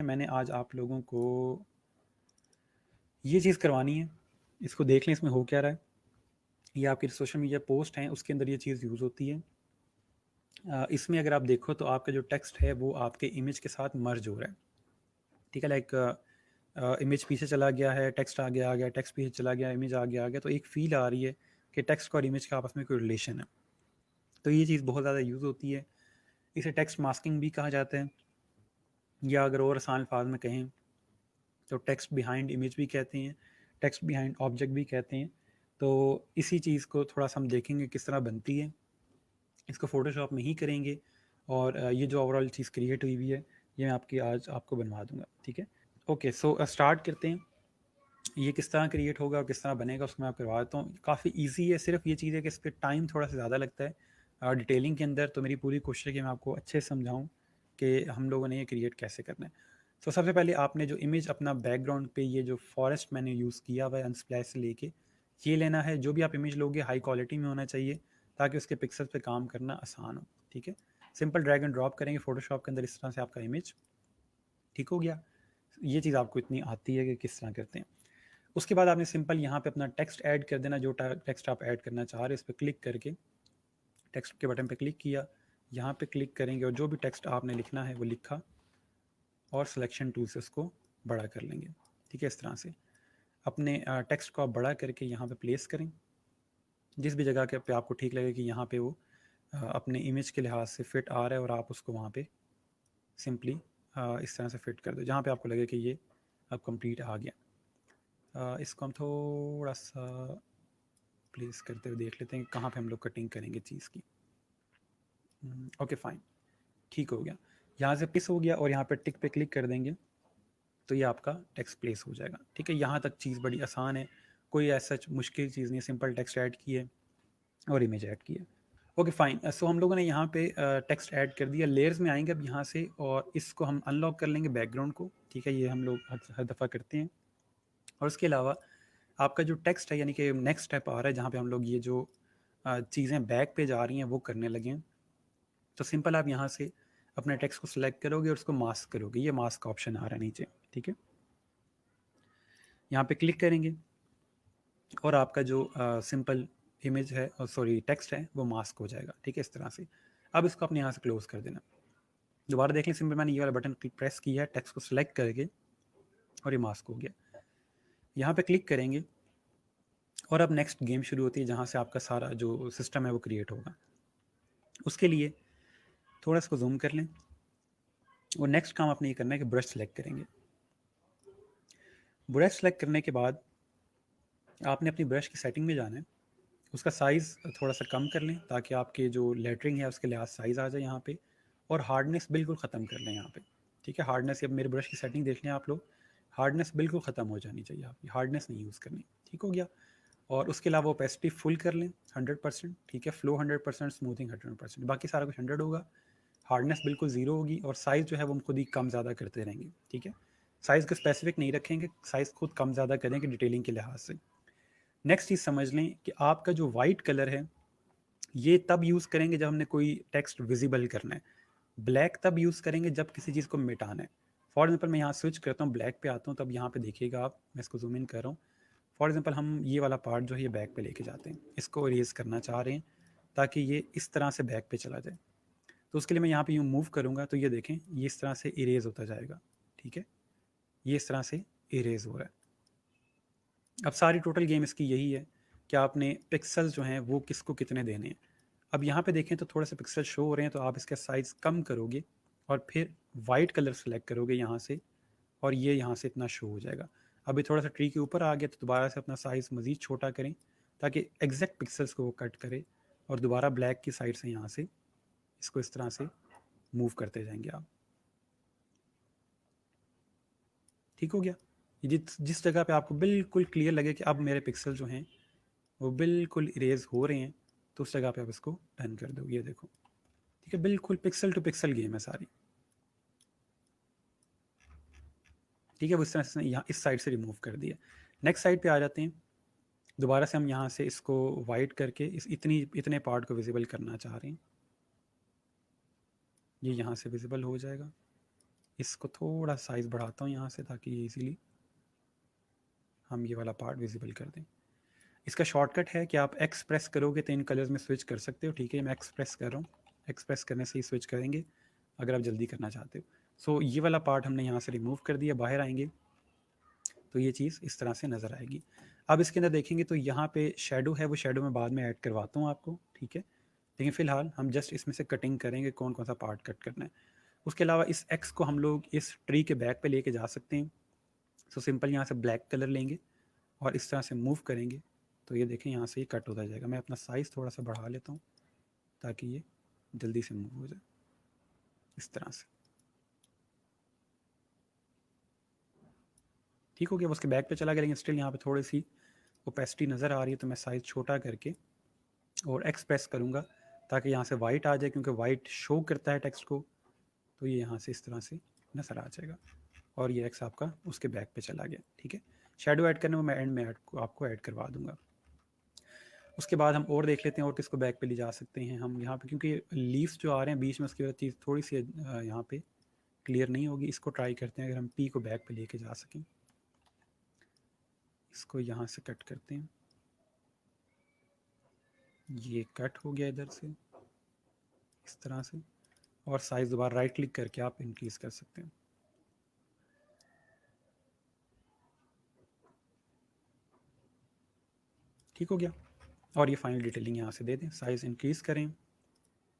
मैंने आज आप लोगों को ये चीज़ करवानी है। इसको देख लें इसमें हो क्या रहा है। ये आपकी सोशल मीडिया पोस्ट हैं उसके अंदर ये चीज़ यूज़ होती है। इसमें अगर आप देखो तो आपका जो टेक्स्ट है वो आपके इमेज के साथ मर्ज हो रहा है। ठीक है, लाइक इमेज पीछे चला गया है, टेक्स्ट आगे आ गया, टेक्स्ट पीछे चला गया, इमेज आगे आ गया, तो एक फ़ील आ रही है कि टेक्स्ट और इमेज का आपस में कोई रिलेशन है। तो ये चीज़ बहुत ज़्यादा यूज़ होती है। इसे टेक्स्ट मास्किंग भी कहा जाता है, या अगर और आसान अल्फाज में कहें तो टेक्स्ट बिहाइंड इमेज भी कहते हैं, टेक्स्ट बिहाइंड ऑब्जेक्ट भी कहते हैं। तो इसी चीज़ को थोड़ा सा हम देखेंगे किस तरह बनती है। इसको फ़ोटोशॉप में ही करेंगे और ये जो ओवरऑल चीज़ क्रिएट हुई हुई है ये मैं आज आपको बनवा दूंगा। ठीक है, ओके, सो स्टार्ट करते हैं। ये किस तरह क्रिएट होगा और किस तरह बनेगा उसको मैं आपको करवा देता हूँ। काफ़ी ईजी है, सिर्फ ये चीज़ है कि इस पर टाइम थोड़ा सा ज़्यादा लगता है डिटेलिंग के अंदर। तो मेरी पूरी कोशिश है कि मैं आपको अच्छे से समझाऊँ कि हम लोगों ने ये क्रिएट कैसे करना है। तो सबसे पहले आपने जो इमेज अपना बैकग्राउंड पे ये जो फॉरेस्ट मैंने यूज़ किया हुआ है अनस्प्लैश से लेके ये लेना है। जो भी आप इमेज लोगे हाई क्वालिटी में होना चाहिए ताकि उसके पिक्सल्स पे काम करना आसान हो। ठीक है, सिंपल ड्रैग एंड ड्रॉप करेंगे फोटोशॉप के अंदर, इस तरह से आपका इमेज ठीक हो गया। ये चीज़ आपको इतनी आती है कि किस तरह करते हैं। उसके बाद आपने सिंपल यहाँ पे अपना टेक्स्ट ऐड कर देना। जो टेक्स्ट आप ऐड करना चाह रहे हैं इस पर क्लिक करके टेक्स्ट के बटन पे क्लिक किया, यहाँ पे क्लिक करेंगे और जो भी टेक्स्ट आपने लिखना है वो लिखा और सिलेक्शन टूल से उसको बड़ा कर लेंगे। ठीक है, इस तरह से अपने टेक्स्ट को आप बड़ा करके यहाँ पे प्लेस करें जिस भी जगह के पे आपको ठीक लगे कि यहाँ पे वो अपने इमेज के लिहाज से फिट आ रहा है, और आप उसको वहाँ पे सिंपली इस तरह से फिट कर दो जहाँ पे आपको लगे कि ये अब कंप्लीट आ गया। इसको हम थोड़ा सा प्लेस करते हुए देख लेते हैं कहाँ पे हम लोग कटिंग करेंगे चीज़ की। ओके फाइन, ठीक हो गया। यहाँ से प्लेस हो गया और यहाँ पे टिक पे क्लिक कर देंगे तो ये आपका टेक्स्ट प्लेस हो जाएगा। ठीक है, यहाँ तक चीज़ बड़ी आसान है, कोई ऐसा मुश्किल चीज़ नहीं है। सिंपल टेक्स्ट ऐड किए और इमेज ऐड किए। ओके फाइन, सो हम लोगों ने यहाँ पे टेक्स्ट ऐड कर दिया। लेयर्स में आएंगे अब यहाँ से और इसको हम अनलॉक कर लेंगे बैकग्राउंड को। ठीक है, ये हम लोग हर दफ़ा करते हैं। और उसके अलावा आपका जो टेक्स्ट है यानी कि नेक्स्ट स्टेप आ रहा है जहाँ पे हम लोग ये जो चीज़ें बैक पे जा रही हैं वो करने लगे हैं। तो सिंपल आप यहाँ से अपने टेक्स्ट को सिलेक्ट करोगे और उसको मास्क करोगे। ये मास्क का ऑप्शन आ रहा है नीचे। ठीक है, यहाँ पे क्लिक करेंगे और आपका जो सिंपल इमेज है और सॉरी टेक्स्ट है वो मास्क हो जाएगा। ठीक है, इस तरह से। अब इसको अपने यहाँ से क्लोज कर देना। दोबारा देख लें, सिंपल मैंने ये वाला बटन प्रेस किया है, टेक्स्ट को सिलेक्ट करके और ये मास्क हो गया। यहाँ पे क्लिक करेंगे और अब नेक्स्ट गेम शुरू होती है जहाँ से आपका सारा जो सिस्टम है वो क्रिएट होगा। उसके लिए थोड़ा इसको जूम कर लें और नेक्स्ट काम आपने ये करना है कि ब्रश सेलेक्ट करेंगे। ब्रश सेलेक्ट करने के बाद आपने अपनी ब्रश की सेटिंग में जाना है। उसका साइज़ थोड़ा सा कम कर लें ताकि आपके जो लेटरिंग है उसके लिहाज साइज़ आ जाए यहाँ पे, और हार्डनेस बिल्कुल ख़त्म कर लें यहाँ पे। ठीक है, हार्डनेस, अब मेरे ब्रश की सेटिंग देख लें आप लोग, हार्डनेस बिल्कुल ख़त्म हो जानी चाहिए, आपकी हार्डनेस नहीं यूज़ करनी। ठीक हो गया, और उसके अलावा ओपेसिटी फुल कर लें 100%। ठीक है, फ्लो 100%, स्मूथिंग 100%, बाकी सारा कुछ 100 होगा। हार्डनेस बिल्कुल ज़ीरो होगी और साइज़ जो है वो हम खुद ही कम ज़्यादा करते रहेंगे। ठीक है, साइज़ को स्पेसिफिक नहीं रखेंगे, साइज़ खुद कम ज़्यादा करेंगे डिटेलिंग के लिहाज से। नेक्स्ट चीज़ समझ लें कि आपका जो वाइट कलर है ये तब यूज़ करेंगे जब हमने कोई टेक्स्ट विजिबल करना है। ब्लैक तब यूज़ करेंगे जब किसी चीज़ को मिटाना है। फॉर एग्जांपल मैं यहाँ स्विच करता हूँ, ब्लैक पे आता हूँ, तब यहाँ पे देखिएगा आप, मैं इसको जूम इन कर रहा हूँ। फॉर एग्जांपल हम ये वाला पार्ट जो है ये बैक पे लेके जाते हैं, इसको इरेज करना चाह रहे हैं ताकि ये इस तरह से बैक पे चला जाए। तो उसके लिए मैं यहाँ पे यूँ मूव करूँगा तो ये देखें ये इस तरह से इरेज होता जाएगा। ठीक है, ये इस तरह से इरेज हो रहा है। अब सारी टोटल गेम इसकी यही है कि आपने पिक्सल्स जो हैं वो किसको कितने देने हैं। अब यहाँ पे देखें तो थोड़ा सा पिक्सल शो हो रहे हैं, तो आप इसका साइज़ कम करोगे और फिर वाइट कलर सेलेक्ट करोगे यहाँ से, और ये यहाँ से इतना शो हो जाएगा। अभी थोड़ा सा ट्री के ऊपर आ गया तो दोबारा से अपना साइज़ मज़ीद छोटा करें ताकि एग्जैक्ट पिक्सल्स को वो कट करे, और दोबारा ब्लैक की साइड से यहाँ से इसको इस तरह से मूव करते जाएंगे आप। ठीक हो गया, ये जिस जगह पे आपको बिल्कुल क्लियर लगे कि अब मेरे पिक्सल जो हैं वो बिल्कुल इरेज हो रहे हैं तो उस जगह पे आप इसको डन कर दो। ये देखो, ठीक है, बिल्कुल पिक्सल टू पिक्सल गेम है सारी। ठीक है, वो इस तरह से यहाँ इस साइड से रिमूव कर दिया। नेक्स्ट साइड पे आ जाते हैं। दोबारा से हम यहाँ से इसको वाइट करके इतने पार्ट को विजिबल करना चाह रहे हैं। ये यहाँ से विजिबल हो जाएगा, इसको थोड़ा साइज़ बढ़ाता हूँ यहाँ से ताकि ये इजीली हम ये वाला पार्ट विजिबल कर दें। इसका शॉर्टकट है कि आप एक्स प्रेस करोगे तो इन कलर्स में स्विच कर सकते हो। ठीक है, मैं एक्स प्रेस कर रहा हूँ, एक्स प्रेस करने से ही स्विच करेंगे अगर आप जल्दी करना चाहते हो। सो ये वाला पार्ट हमने यहाँ से रिमूव कर दिया, बाहर आएंगे तो ये चीज़ इस तरह से नज़र आएगी। अब इसके अंदर देखेंगे तो यहाँ पे शेडो है, वो शेडो मैं बाद में ऐड करवाता हूँ आपको। ठीक है, लेकिन फ़िलहाल हम जस्ट इसमें से कटिंग करेंगे कौन कौन सा पार्ट कट करना है। उसके अलावा इस एक्स को हम लोग इस ट्री के बैक पे लेके जा सकते हैं। सो सिंपल यहाँ से ब्लैक कलर लेंगे और इस तरह से मूव करेंगे तो ये देखें यहाँ से ये कट होता जाएगा। मैं अपना साइज़ थोड़ा सा बढ़ा लेता हूँ ताकि ये जल्दी से मूव हो जाए इस तरह से। ठीक हो गया, उसके बैक पे चला गया, लेकिन स्टिल यहाँ पे थोड़ी सी ओपेसिटी नज़र आ रही है तो मैं साइज़ छोटा करके और एक्स प्रेस करूँगा ताकि यहाँ से वाइट आ जाए, क्योंकि वाइट शो करता है टेक्स्ट को। तो ये यहाँ से इस तरह से नज़र आ जाएगा और ये एक्स आपका उसके बैक पे चला गया। ठीक है, शेडो ऐड करने में मैं एंड में आपको ऐड करवा दूंगा। उसके बाद हम और देख लेते हैं और किसको बैक पे ले जा सकते हैं हम यहाँ पे, क्योंकि लीव्स जो आ रहे हैं बीच में उसकी वजह चीज़ थोड़ी सी यहाँ पे क्लियर नहीं होगी। इसको ट्राई करते हैं अगर हम पी को बैक पे लेके जा सकें। इसको यहाँ से कट करते हैं, ये कट हो गया इधर से इस तरह से, और साइज़ दोबारा राइट क्लिक करके आप इंक्रीज कर सकते हैं। ठीक हो गया, और ये फाइनल डिटेलिंग यहाँ से दे दें, साइज़ इंक्रीज करें,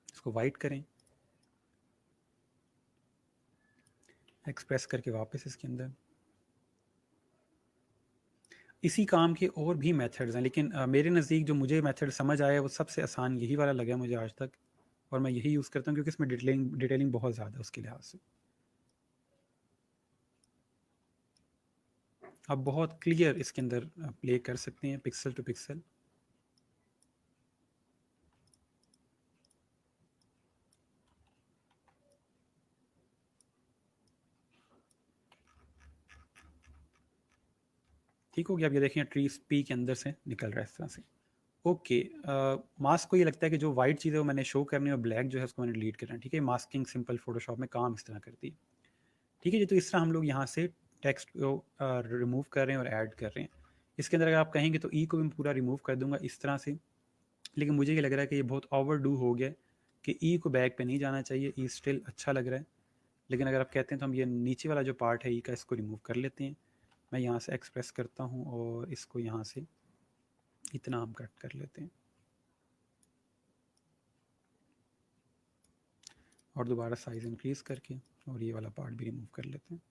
इसको वाइट करें, एक्सप्रेस करके वापस इसके अंदर। इसी काम के और भी मेथड्स हैं, लेकिन मेरे नज़दीक जो मुझे मेथड समझ आया वो सबसे आसान यही वाला लगा मुझे आज तक, और मैं यही यूज़ करता हूँ क्योंकि इसमें डिटेलिंग बहुत ज़्यादा है उसके लिहाज से। आप बहुत क्लियर इसके अंदर प्ले कर सकते हैं पिक्सल टू पिक्सल। ठीक हो गया, अब ये देखें ट्री पी के अंदर से निकल रहा है इस तरह से। ओके, मास्क को ये लगता है कि जो वाइट चीज़ है वो मैंने शो करनी है और ब्लैक जो है उसको मैंने डिलीट करना है। ठीक है, मास्किंग सिंपल फोटोशॉप में काम इस तरह करती है। ठीक है जी, तो इस तरह हम लोग यहाँ से टेक्स्ट को रिमूव कर रहे हैं और ऐड कर रहे हैं। इसके अंदर अगर आप कहेंगे तो ई को भी मैं पूरा रिमूव कर दूंगा इस तरह से, लेकिन मुझे ये लग रहा है कि ये बहुत ओवर डू हो गया कि ई को बैक पे नहीं जाना चाहिए। ई स्टिल अच्छा लग रहा है, लेकिन अगर आप कहते हैं तो हम ये नीचे वाला जो पार्ट है ई का, इसको रिमूव कर लेते हैं। मैं यहाँ से एक्सप्रेस करता हूँ और इसको यहाँ से इतना हम कट कर लेते हैं और दोबारा साइज़ इंक्रीज़ करके और ये वाला पार्ट भी रिमूव कर लेते हैं।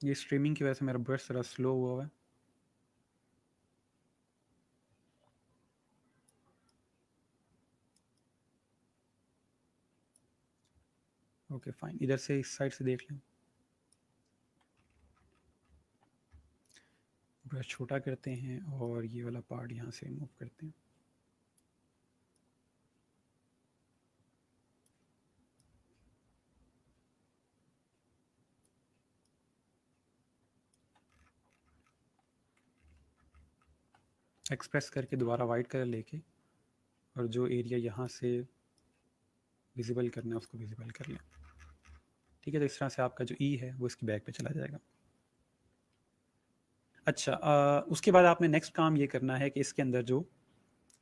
ये स्ट्रीमिंग की वजह से मेरा ब्रश थोड़ा स्लो हुआ है। ओके फाइन, इधर से इस साइड से देख लें। ब्रश छोटा करते हैं और ये वाला पार्ट यहाँ से रिमूव करते हैं। एक्सप्रेस करके दोबारा वाइट कलर लेके और जो एरिया यहाँ से विजिबल करना है उसको विजिबल कर लें। ठीक है, तो इस तरह से आपका जो ई है वो इसकी बैक पे चला जाएगा। अच्छा, उसके बाद आपने नेक्स्ट काम ये करना है कि इसके अंदर जो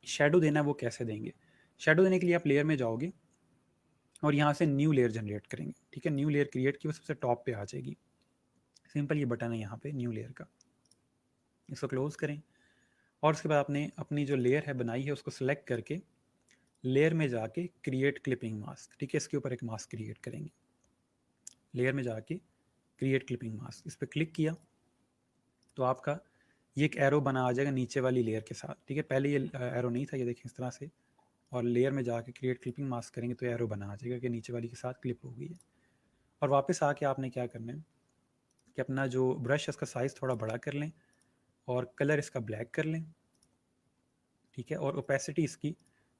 शेडो देना है वो कैसे देंगे। शेडो देने के लिए आप लेयर में जाओगे और यहाँ से न्यू लेयर जनरेट करेंगे। ठीक है, न्यू लेयर क्रिएट की वो सबसे टॉप पे आ जाएगी। सिंपल ये बटन है यहाँ पे न्यू लेयर का, इसको क्लोज करें और उसके बाद आपने अपनी जो लेयर है बनाई है उसको सिलेक्ट करके लेयर में जाके क्रिएट क्लिपिंग मास्क। ठीक है, इसके ऊपर एक मास्क क्रिएट करेंगे। लेयर में जाके क्रिएट क्लिपिंग मास्क, इस पर क्लिक किया तो आपका ये एक एरो बना आ जाएगा नीचे वाली लेयर के साथ। ठीक है, पहले ये एरो नहीं था, ये देखें इस तरह से, और लेयर में जाके क्रिएट क्लिपिंग मास्क करेंगे तो एरो बना आ जाएगा कि नीचे वाली के साथ क्लिप हो गई है। और वापस आके आपने क्या करना है कि अपना जो ब्रश है उसका साइज़ थोड़ा बड़ा कर लें और कलर इसका ब्लैक कर लें। ठीक है, और ओपेसिटी इसकी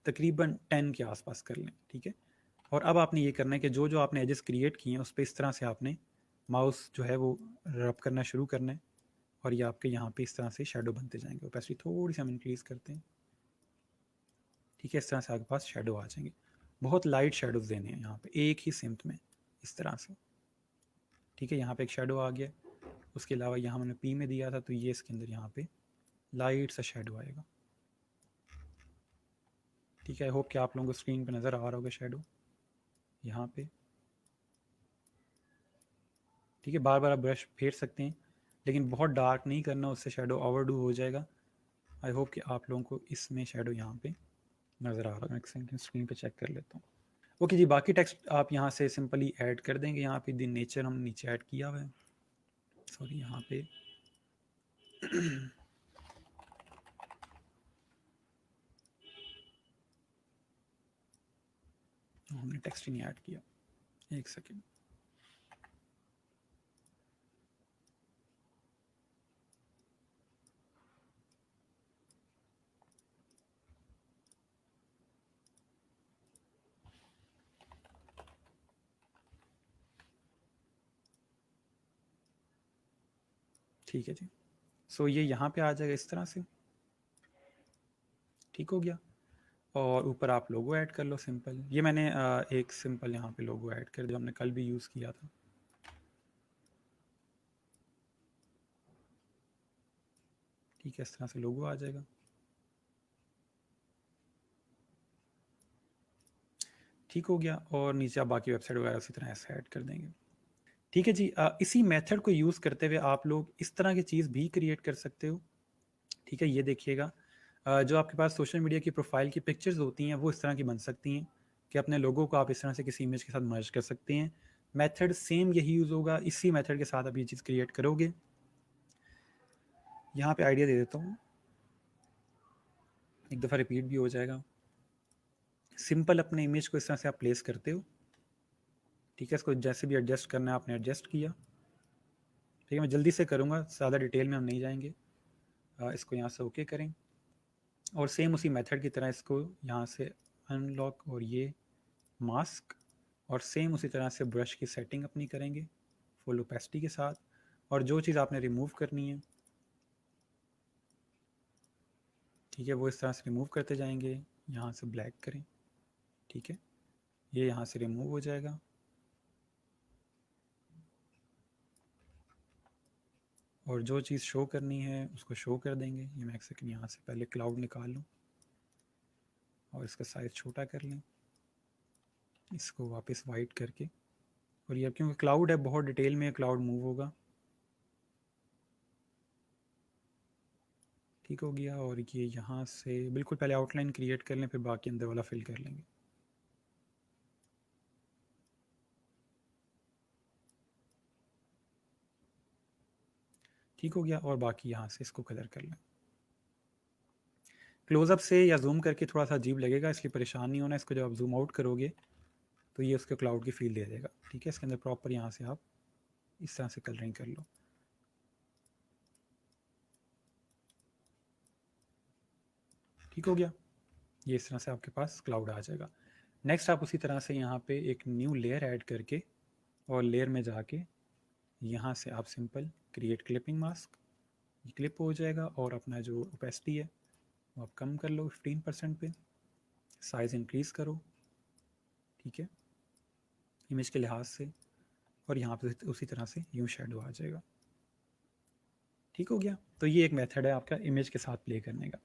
तकरीबन 10 के आसपास कर लें। ठीक है, और अब आपने ये करना है कि जो जो आपने एजेस क्रिएट किए हैं उस पर इस तरह से आपने माउस जो है वो रब करना शुरू करना है और ये आपके यहाँ पे इस तरह से शेडो बनते जाएंगे। ओपेसिटी थोड़ी सी हम इंक्रीज़ करते हैं, ठीक है। इस तरह से आपके पास शेडो आ जाएंगे। बहुत लाइट शेडोज देने हैं यहाँ पे एक ही सिमत में, इस तरह से, ठीक है। यहाँ पे एक शेडो आ गया। उसके अलावा यहाँ मैंने पी में दिया था, तो ये इसके अंदर यहाँ पे लाइट सा शेडो आएगा, ठीक है। आई होप कि आप लोगों को स्क्रीन पे नज़र आ रहा होगा शेडो यहाँ पे, ठीक है। बार बार आप ब्रश फेर सकते हैं, लेकिन बहुत डार्क नहीं करना, उससे शेडो ओवरडू हो जाएगा। आई होप कि आप लोगों को इसमें शेडो यहाँ पे नज़र आ रहा है। मैं स्क्रीन पे चेक कर लेता हूँ। ओके जी, बाकी टेक्स्ट आप यहाँ से सिंपली ऐड कर देंगे। यहाँ पे दिन नेचर हम नीचे ऐड किया हुआ है, सॉरी यहाँ पे हमने टेक्स्ट ही नहीं ऐड किया, एक सेकेंड। ठीक है जी, सो ये यहाँ पे आ जाएगा इस तरह से, ठीक हो गया। और ऊपर आप लोगो ऐड कर लो सिंपल। ये मैंने एक सिंपल यहाँ पे लोगो ऐड कर दिया, हमने कल भी यूज़ किया था, ठीक है। इस तरह से लोगो आ जाएगा, ठीक हो गया। और नीचे आप बाकी वेबसाइट वगैरह उसी तरह ऐसे ऐड कर देंगे, ठीक है जी। इसी मेथड को यूज़ करते हुए आप लोग इस तरह की चीज़ भी क्रिएट कर सकते हो, ठीक है। ये देखिएगा, जो आपके पास सोशल मीडिया की प्रोफाइल की पिक्चर्स होती हैं वो इस तरह की बन सकती हैं कि अपने लोगों को आप इस तरह से किसी इमेज के साथ मर्ज कर सकते हैं। मेथड सेम यही यूज़ होगा, इसी मेथड के साथ आप ये चीज़ क्रिएट करोगे। यहाँ पे आइडिया दे देता हूँ, एक दफ़ा रिपीट भी हो जाएगा। सिंपल अपने इमेज को इस तरह से आप प्लेस करते हो, ठीक है। इसको जैसे भी एडजस्ट करना है आपने एडजस्ट किया, ठीक है। मैं जल्दी से करूँगा, ज़्यादा डिटेल में हम नहीं जाएंगे। इसको यहाँ से ओके करें, और सेम उसी मेथड की तरह इसको यहाँ से अनलॉक और ये मास्क, और सेम उसी तरह से ब्रश की सेटिंग अपनी करेंगे फुल ओपेसिटी के साथ। और जो चीज़ आपने रिमूव करनी है, ठीक है, वो इस तरह से रिमूव करते जाएंगे। यहाँ से ब्लैक करें, ठीक है, ये यहाँ से रिमूव हो जाएगा। और जो चीज़ शो करनी है उसको शो कर देंगे। ये मैं एक सेकंड यहाँ से पहले क्लाउड निकाल लूँ और इसका साइज़ छोटा कर लें, इसको वापस वाइट करके। और ये क्योंकि क्लाउड है, बहुत डिटेल में क्लाउड मूव होगा, ठीक हो गया। और ये यहाँ से बिल्कुल पहले आउटलाइन क्रिएट कर लें, फिर बाकी अंदर वाला फिल कर लेंगे, ठीक हो गया। और बाकी यहाँ से इसको कलर कर लें। क्लोज़अप से या जूम करके थोड़ा सा अजीब लगेगा, इसलिए परेशान नहीं होना। इसको जब आप जूम आउट करोगे तो ये उसके क्लाउड की फील दे देगा, ठीक है। इसके अंदर प्रॉपर यहाँ से आप इस तरह से कलरिंग कर लो, ठीक हो गया। ये इस तरह से आपके पास क्लाउड आ जाएगा। नेक्स्ट आप उसी तरह से यहाँ पे एक न्यू लेयर ऐड करके, और लेयर में जाके यहाँ से आप सिंपल क्रिएट क्लिपिंग मास्क, ये क्लिप हो जाएगा। और अपना जो ओपेसिटी है वो आप कम कर लो 15% पे, साइज़ इंक्रीज़ करो, ठीक है, इमेज के लिहाज से। और यहाँ पे उसी तरह से यूँ शेडो आ जाएगा, ठीक हो गया। तो ये एक मेथड है आपका इमेज के साथ प्ले करने का,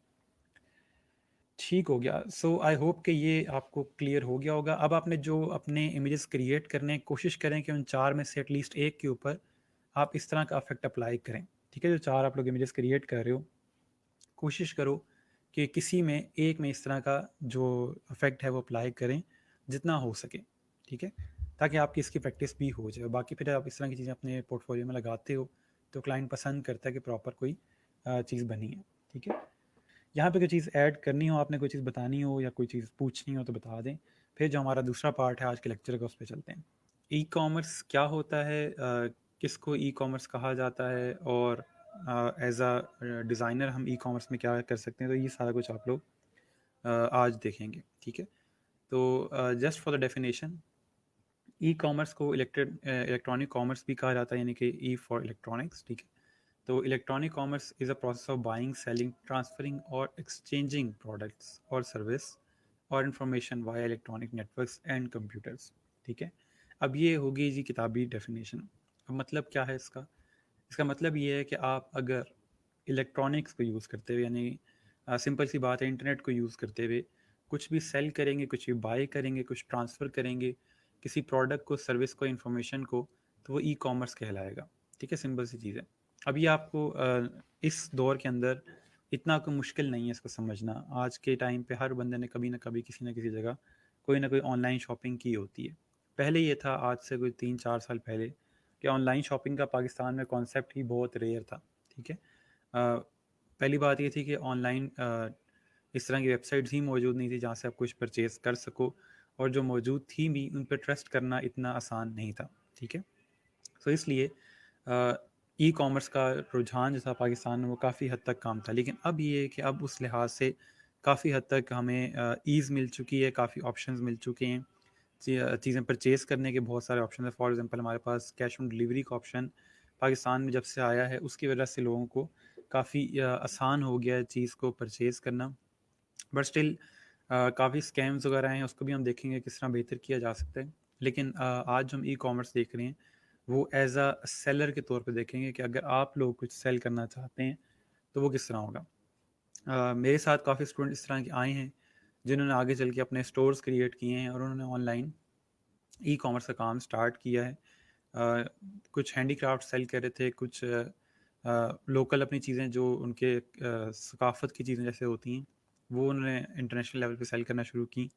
ठीक हो गया। सो आई होप कि ये आपको क्लियर हो गया होगा। अब आपने जो अपने इमेजेस क्रिएट करने की कोशिश करें कि उन 4 में से एटलीस्ट एक के ऊपर आप इस तरह का इफेक्ट अप्लाई करें, ठीक है। जो 4 आप लोग इमेजेस क्रिएट कर रहे हो, कोशिश करो कि किसी में एक में इस तरह का जो इफेक्ट है वो अप्लाई करें जितना हो सके, ठीक है, ताकि आपकी इसकी प्रैक्टिस भी हो जाए। बाकी फिर आप इस तरह की चीज़ें अपने पोर्टफोलियो में लगाते हो तो क्लाइंट पसंद करता है कि प्रॉपर कोई चीज़ बनी है, ठीक है। यहाँ पे कोई चीज़ ऐड करनी हो, आपने कोई चीज़ बतानी हो या कोई चीज़ पूछनी हो तो बता दें। फिर जो हमारा दूसरा पार्ट है आज के लेक्चर का, उस पर चलते हैं। ई कॉमर्स क्या होता है, किसको ई कॉमर्स कहा जाता है, और एज अ डिज़ाइनर हम ई कॉमर्स में क्या कर सकते हैं, तो ये सारा कुछ आप लोग आज देखेंगे, ठीक है। तो just for the definition, e commerce को इलेक्ट्रॉनिक कॉमर्स भी कहा जाता है, यानी कि ई फॉर इलेक्ट्रॉनिक्स, ठीक है। तो electronic commerce is a process of buying, selling, transferring और एक्सचेंजिंग प्रोडक्ट्स और सर्विस और information via electronic networks and computers. ठीक है, अब ये होगी जी किताबी डेफिनेशन। अब मतलब क्या है इसका? इसका मतलब ये है कि आप अगर इलेक्ट्रॉनिक्स को यूज़ करते हुए, यानी सिंपल सी बात है, इंटरनेट को यूज़ करते हुए कुछ भी सेल करेंगे, कुछ भी बाय करेंगे, कुछ ट्रांसफ़र करेंगे, किसी प्रोडक्ट को, सर्विस को, इंफॉर्मेशन को, तो वो ई कॉमर्स कहलाएगा। ठीक है, सिंपल सी चीज़ है। अभी आपको इस दौर के अंदर इतना कोई मुश्किल नहीं है इसको समझना। आज के टाइम पे हर बंदे ने कभी ना कभी किसी न किसी जगह कोई ना कोई ऑनलाइन शॉपिंग की होती है। पहले ये था, आज से कोई 3-4 साल पहले, कि ऑनलाइन शॉपिंग का पाकिस्तान में कॉन्सेप्ट ही बहुत रेयर था। ठीक है, पहली बात ये थी कि ऑनलाइन इस तरह की वेबसाइट्स ही मौजूद नहीं थी जहाँ से आप कुछ परचेज़ कर सको, और जो मौजूद थी भी उन पर ट्रस्ट करना इतना आसान नहीं था। ठीक है, तो इसलिए ई कॉमर्स का रुझान जो था पाकिस्तान में वो काफ़ी हद तक कम था। लेकिन अब ये है कि अब उस लिहाज से काफ़ी हद तक हमें ईज़ मिल चुकी है, काफ़ी ऑप्शंस मिल चुके हैं। चीज़ें परचेज़ करने के बहुत सारे ऑप्शन हैं। फॉर एग्ज़ाम्पल हमारे पास कैश ऑन डिलीवरी का ऑप्शन पाकिस्तान में जब से आया है, उसकी वजह से लोगों को काफ़ी आसान हो गया है चीज़ को परचेज़ करना। बट स्टिल काफ़ी स्कैम्स वगैरह हैं, उसको भी हम देखेंगे किस तरह बेहतर किया जा सकता है। लेकिन आज जो हम ई कॉमर्स देख रहे हैं वो एज़ अ सेलर के तौर पे देखेंगे कि अगर आप लोग कुछ सेल करना चाहते हैं तो वो किस तरह होगा। मेरे साथ काफ़ी स्टूडेंट इस तरह के आए हैं जिन्होंने आगे चल के अपने स्टोर्स क्रिएट किए हैं और उन्होंने ऑनलाइन ई कॉमर्स का काम स्टार्ट किया है। कुछ हैंडीक्राफ्ट सेल कर रहे थे, कुछ लोकल अपनी चीज़ें जो उनके सकाफ़त की चीज़ें जैसे होती हैं वो उन्होंने इंटरनेशनल लेवल पे सेल करना शुरू की।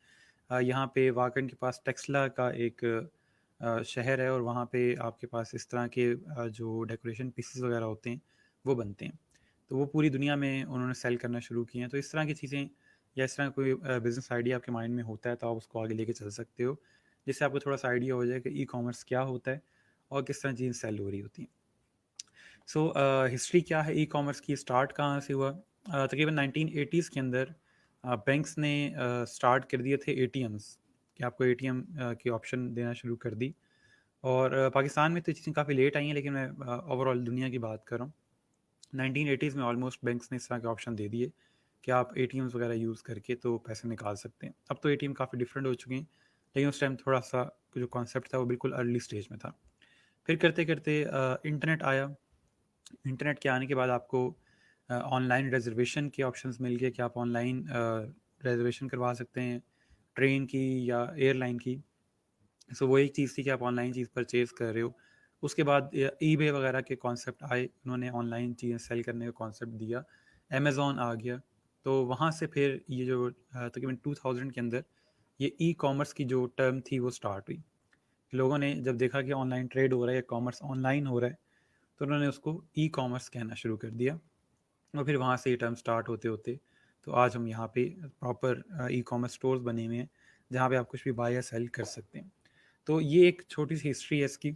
यहाँ पे वाकन के पास टेक्सला का एक शहर है और वहाँ पे आपके पास इस तरह के जो डेकोरेशन पीसेस वगैरह होते हैं वो बनते हैं। तो वो पूरी दुनिया में उन्होंने सेल करना शुरू किए हैं। तो इस तरह की चीज़ें या इस तरह कोई बिज़नेस आइडिया आपके माइंड में होता है तो आप उसको आगे लेके चल सकते हो, जिससे आपको थोड़ा सा आइडिया हो जाए कि ई कॉमर्स क्या होता है और किस तरह चीज़ें सेल हो रही होती हैं। सो हिस्ट्री क्या है ई कॉमर्स की, स्टार्ट कहाँ से हुआ? तकरीबन 1980s के अंदर बैंक्स ने स्टार्ट कर दिए थे एटीएम्स, कि आपको एटीएम की ऑप्शन देना शुरू कर दी। और पाकिस्तान में तो चीज़ें काफ़ी लेट आई हैं, लेकिन मैं ओवरऑल दुनिया की बात कर रहा हूँ। 1980s में ऑलमोस्ट बैंक्स ने इस तरह के ऑप्शन दे दिए कि आप एटीएम्स वगैरह यूज़ करके तो पैसे निकाल सकते हैं। अब तो एटीएम काफ़ी डिफरेंट हो चुके हैं, लेकिन उस टाइम थोड़ा सा जो कॉन्सेप्ट था वो बिल्कुल अर्ली स्टेज में था। फिर करते करते इंटरनेट आया। इंटरनेट के आने के बाद आपको ऑनलाइन रिजर्वेशन के ऑप्शंस मिल गए कि आप ऑनलाइन रिजर्वेशन करवा सकते हैं ट्रेन की या एयरलाइन की। सो वो एक चीज़ थी कि आप ऑनलाइन चीज़ परचेज़ कर रहे हो। उसके बाद ईबे वगैरह के कॉन्सेप्ट आए, उन्होंने ऑनलाइन चीज़ें सेल करने का कॉन्सेप्ट दिया। अमेज़न आ गया, तो वहाँ से फिर ये जो तकरीबन 2000 के अंदर ये ई कॉमर्स की जो टर्म थी वो स्टार्ट हुई। लोगों ने जब देखा कि ऑनलाइन ट्रेड हो रहा है, कॉमर्स ऑनलाइन हो रहा है, तो उन्होंने उसको ई कॉमर्स कहना शुरू कर दिया। और फिर वहाँ से ये टर्म स्टार्ट होते होते तो आज हम यहाँ पे प्रॉपर ई कॉमर्स स्टोर्स बने हुए हैं जहाँ पे आप कुछ भी बाय या सेल कर सकते हैं। तो ये एक छोटी सी हिस्ट्री है इसकी।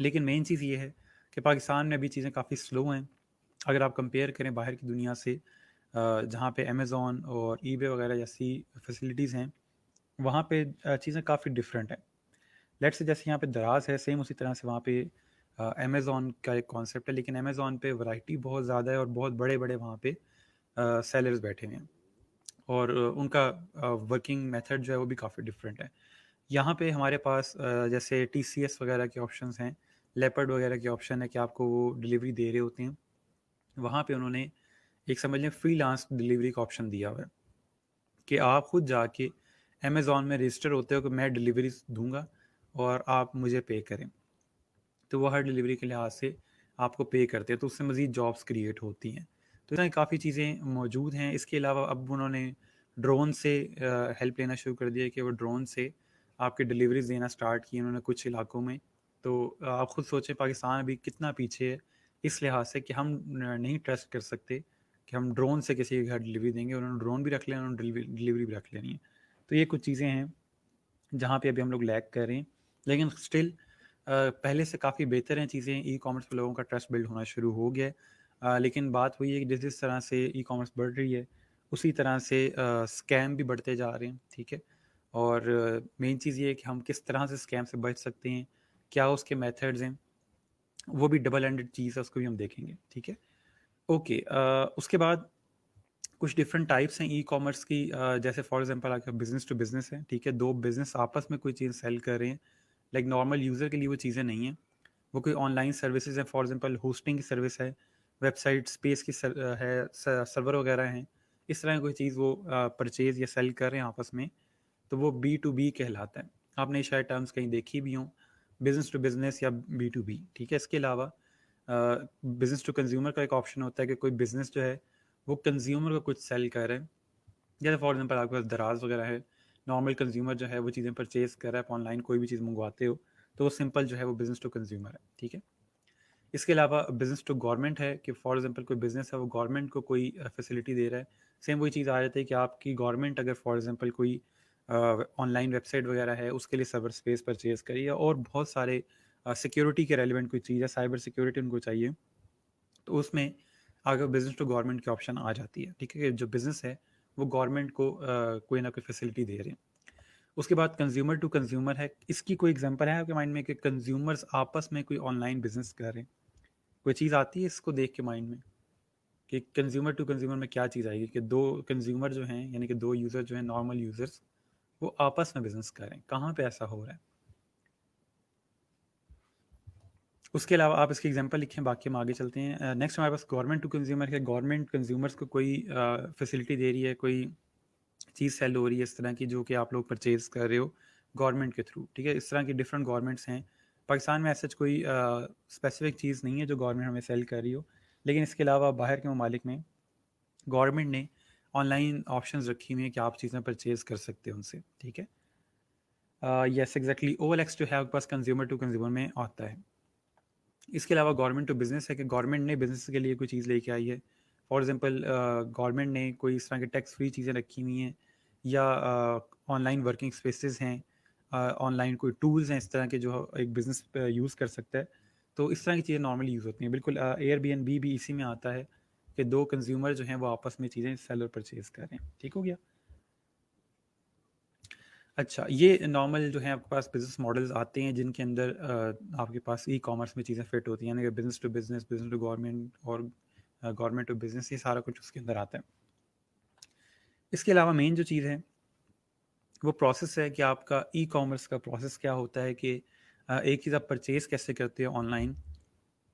लेकिन मेन चीज़ ये है कि पाकिस्तान में अभी चीज़ें काफ़ी स्लो हैं। अगर आप कंपेयर करें बाहर की दुनिया से, जहाँ पे अमेज़न और ईबे वगैरह जैसी फैसिलिटीज़ हैं, वहाँ पे चीज़ें काफ़ी डिफरेंट हैं। लेट्स से जैसे यहाँ पे दराज है, सेम उसी तरह से वहाँ पे अमेज़न का एक कॉन्सेप्ट है, लेकिन अमेज़न पे वैरायटी बहुत ज़्यादा है और बहुत बड़े-बड़े वहाँ पे सेलर्स बैठे हुए हैं और उनका वर्किंग मेथड जो है वो भी काफ़ी डिफरेंट है। यहाँ पे हमारे पास जैसे टीसीएस वगैरह के ऑप्शंस हैं, लेपर्ड वगैरह के ऑप्शन है कि आपको वो डिलीवरी दे रहे होते हैं। वहाँ पे उन्होंने एक समझ लें फ्रीलांस डिलीवरी का ऑप्शन दिया हुआ है कि आप खुद जाके अमेज़न में रजिस्टर होते हो कि मैं डिलीवरीज़ दूँगा और आप मुझे पे करें। तो वो हर डिलीवरी के लिहाज से आपको पे करते हैं, तो उससे मज़ीद जॉब्स क्रिएट होती हैं। तो इस तरह काफ़ी चीज़ें मौजूद हैं। इसके अलावा अब उन्होंने ड्रोन से हेल्प लेना शुरू कर दिया है कि वो ड्रोन से आपकी डिलीवरीज़ देना स्टार्ट की उन्होंने कुछ इलाकों में। तो आप खुद सोचें पाकिस्तान अभी कितना पीछे है इस लिहाज से कि हम नहीं ट्रस्ट कर सकते कि हम ड्रोन से किसी के घर डिलीवरी देंगे। उन्होंने ड्रोन भी रख लेना, उन्होंने डिलीवरी भी रख लेनी है। तो ये कुछ चीज़ें हैं जहाँ पे अभी हम लोग लैग कर रहे हैं, लेकिन स्टिल पहले से काफ़ी बेहतर हैं चीज़ें। ई कॉमर्स पे लोगों का ट्रस्ट बिल्ड होना शुरू हो गया है। लेकिन बात वही है कि जिस जिस तरह से ई कॉमर्स बढ़ रही है उसी तरह से स्कैम भी बढ़ते जा रहे हैं। ठीक है, और मेन चीज़ ये है कि हम किस तरह से स्कैम से बच सकते हैं, क्या उसके मेथड्स हैं। वो भी डबल एंडेड चीज़ है, उसको भी हम देखेंगे, ठीक है। ओके, उसके बाद कुछ डिफरेंट टाइप्स हैं ई कॉमर्स की, जैसे फॉर एग्जांपल आपका बिजनेस टू बिजनेस है, ठीक है, दो बिजनेस आपस में कोई चीज़ सेल कर रहे हैं, लाइक नॉर्मल यूज़र के लिए वो चीज़ें नहीं हैं, वो कोई ऑनलाइन सर्विसेज है, फॉर एग्जांपल होस्टिंग की सर्विस है, वेबसाइट स्पेस की सर्वर वगैरह हैं, इस तरह की कोई चीज़ वो परचेज या सेल कर रहे हैं आपस में, तो वो बी टू बी कहलाता है। आपने शायद टर्म्स कहीं देखी भी हों, बिजनेस टू बिजनेस या बी टू बी, ठीक है। इसके अलावा बिजनेस टू कंज्यूमर का एक ऑप्शन होता है कि कोई बिजनेस जो है वो कंज्यूमर को कुछ सेल कर रहे हैं, जैसे फॉर एग्जांपल आपके पास दराज वगैरह है, नॉर्मल कंज्यूमर जो है वो चीज़ें परचेज कर रहा है, आप ऑनलाइन कोई भी चीज़ मंगवाते हो, तो वो सिंपल जो है वो बिजनेस टू कंज्यूमर है, ठीक है। इसके अलावा बिजनेस टू गवर्नमेंट है कि फॉर एग्जांपल कोई बिजनेस है वो गवर्नमेंट को कोई फैसिलिटी दे रहा है, सेम वही चीज़ आ जाती है कि आपकी गवर्नमेंट अगर फॉर एग्जांपल कोई ऑनलाइन वेबसाइट वगैरह है उसके लिए सर्वर स्पेस परचेज करिए, और बहुत सारे सिक्योरिटी के रेलिवेंट कोई चीज़ है, साइबर सिक्योरिटी उनको चाहिए, तो उसमें आगे बिजनेस टू गवर्नमेंट की ऑप्शन आ जाती है, ठीक है, कि जो बिजनेस है वो गवर्नमेंट को कोई ना कोई फैसिलिटी दे रहे हैं। उसके बाद कंज्यूमर टू कंज्यूमर है, इसकी कोई एग्जांपल है आपके माइंड में कि कंज्यूमर्स आपस में कोई ऑनलाइन बिजनेस कर रहे हैं, कोई चीज़ आती है इसको देख के माइंड में कि कंज्यूमर टू कंज्यूमर में क्या चीज़ आएगी, कि दो कंज्यूमर जो हैं यानी कि दो यूज़र जो हैं नॉर्मल यूज़र्स, वो आपस में बिजनेस कर रहे हैं, कहाँ पे ऐसा हो रहा है। उसके अलावा आप इसकी एग्जांपल लिखें, बाकी हम आगे चलते हैं। नेक्स्ट हमारे पास गवर्नमेंट टू कंज्यूमर है, गवर्नमेंट कंज्यूमर्स को कोई फैसिलिटी दे रही है, कोई चीज़ सेल हो रही है इस तरह की जो कि आप लोग परचेज कर रहे हो गवर्नमेंट के थ्रू, ठीक है। इस तरह की डिफरेंट गवर्नमेंट्स हैं पाकिस्तान में, ऐसा कोई स्पेसिफिक चीज़ नहीं है जो गवर्नमेंट हमें सेल कर रही हो, लेकिन इसके अलावा बाहर के ममालिक में गवर्नमेंट ने ऑनलाइन ऑप्शंस रखी हुई हैं कि आप चीज़ें परचेज कर सकते हो उनसे, ठीक है। यस एग्जैक्टली, OLX जो है आपके पास कंज्यूमर टू कंज्यूमर में आता है। इसके अलावा गवर्नमेंट टू बिजनेस है कि गवर्नमेंट ने बिजनेस के लिए कोई चीज़ लेके आई है, फॉर एग्जांपल गवर्नमेंट ने कोई इस तरह के टैक्स फ्री चीज़ें रखी हुई हैं, या ऑनलाइन वर्किंग स्पेसेस हैं, ऑनलाइन कोई टूल्स हैं इस तरह के जो एक बिज़नेस यूज़ कर सकता है, तो इस तरह की चीज़ें नॉर्मली यूज़ होती हैं। बिल्कुल एयरबीएनबी भी इसी में आता है कि दो कंज्यूमर जो हैं वो आपस में चीज़ें सेल और परचेज कर रहे हैं, ठीक हो गया। अच्छा, ये नॉर्मल जो है आपके पास बिज़नेस मॉडल्स आते हैं जिनके अंदर आपके पास ई कॉमर्स में चीज़ें फिट होती हैं, यानी कि business to business, business to government, और गवर्नमेंट टू बिज़नेस, ये सारा कुछ उसके अंदर आता है। इसके अलावा मेन जो चीज़ है वो प्रोसेस है कि आपका ई कॉमर्स का प्रोसेस क्या होता है, कि एक चीज़ आप परचेज़ कैसे करते हो ऑनलाइन।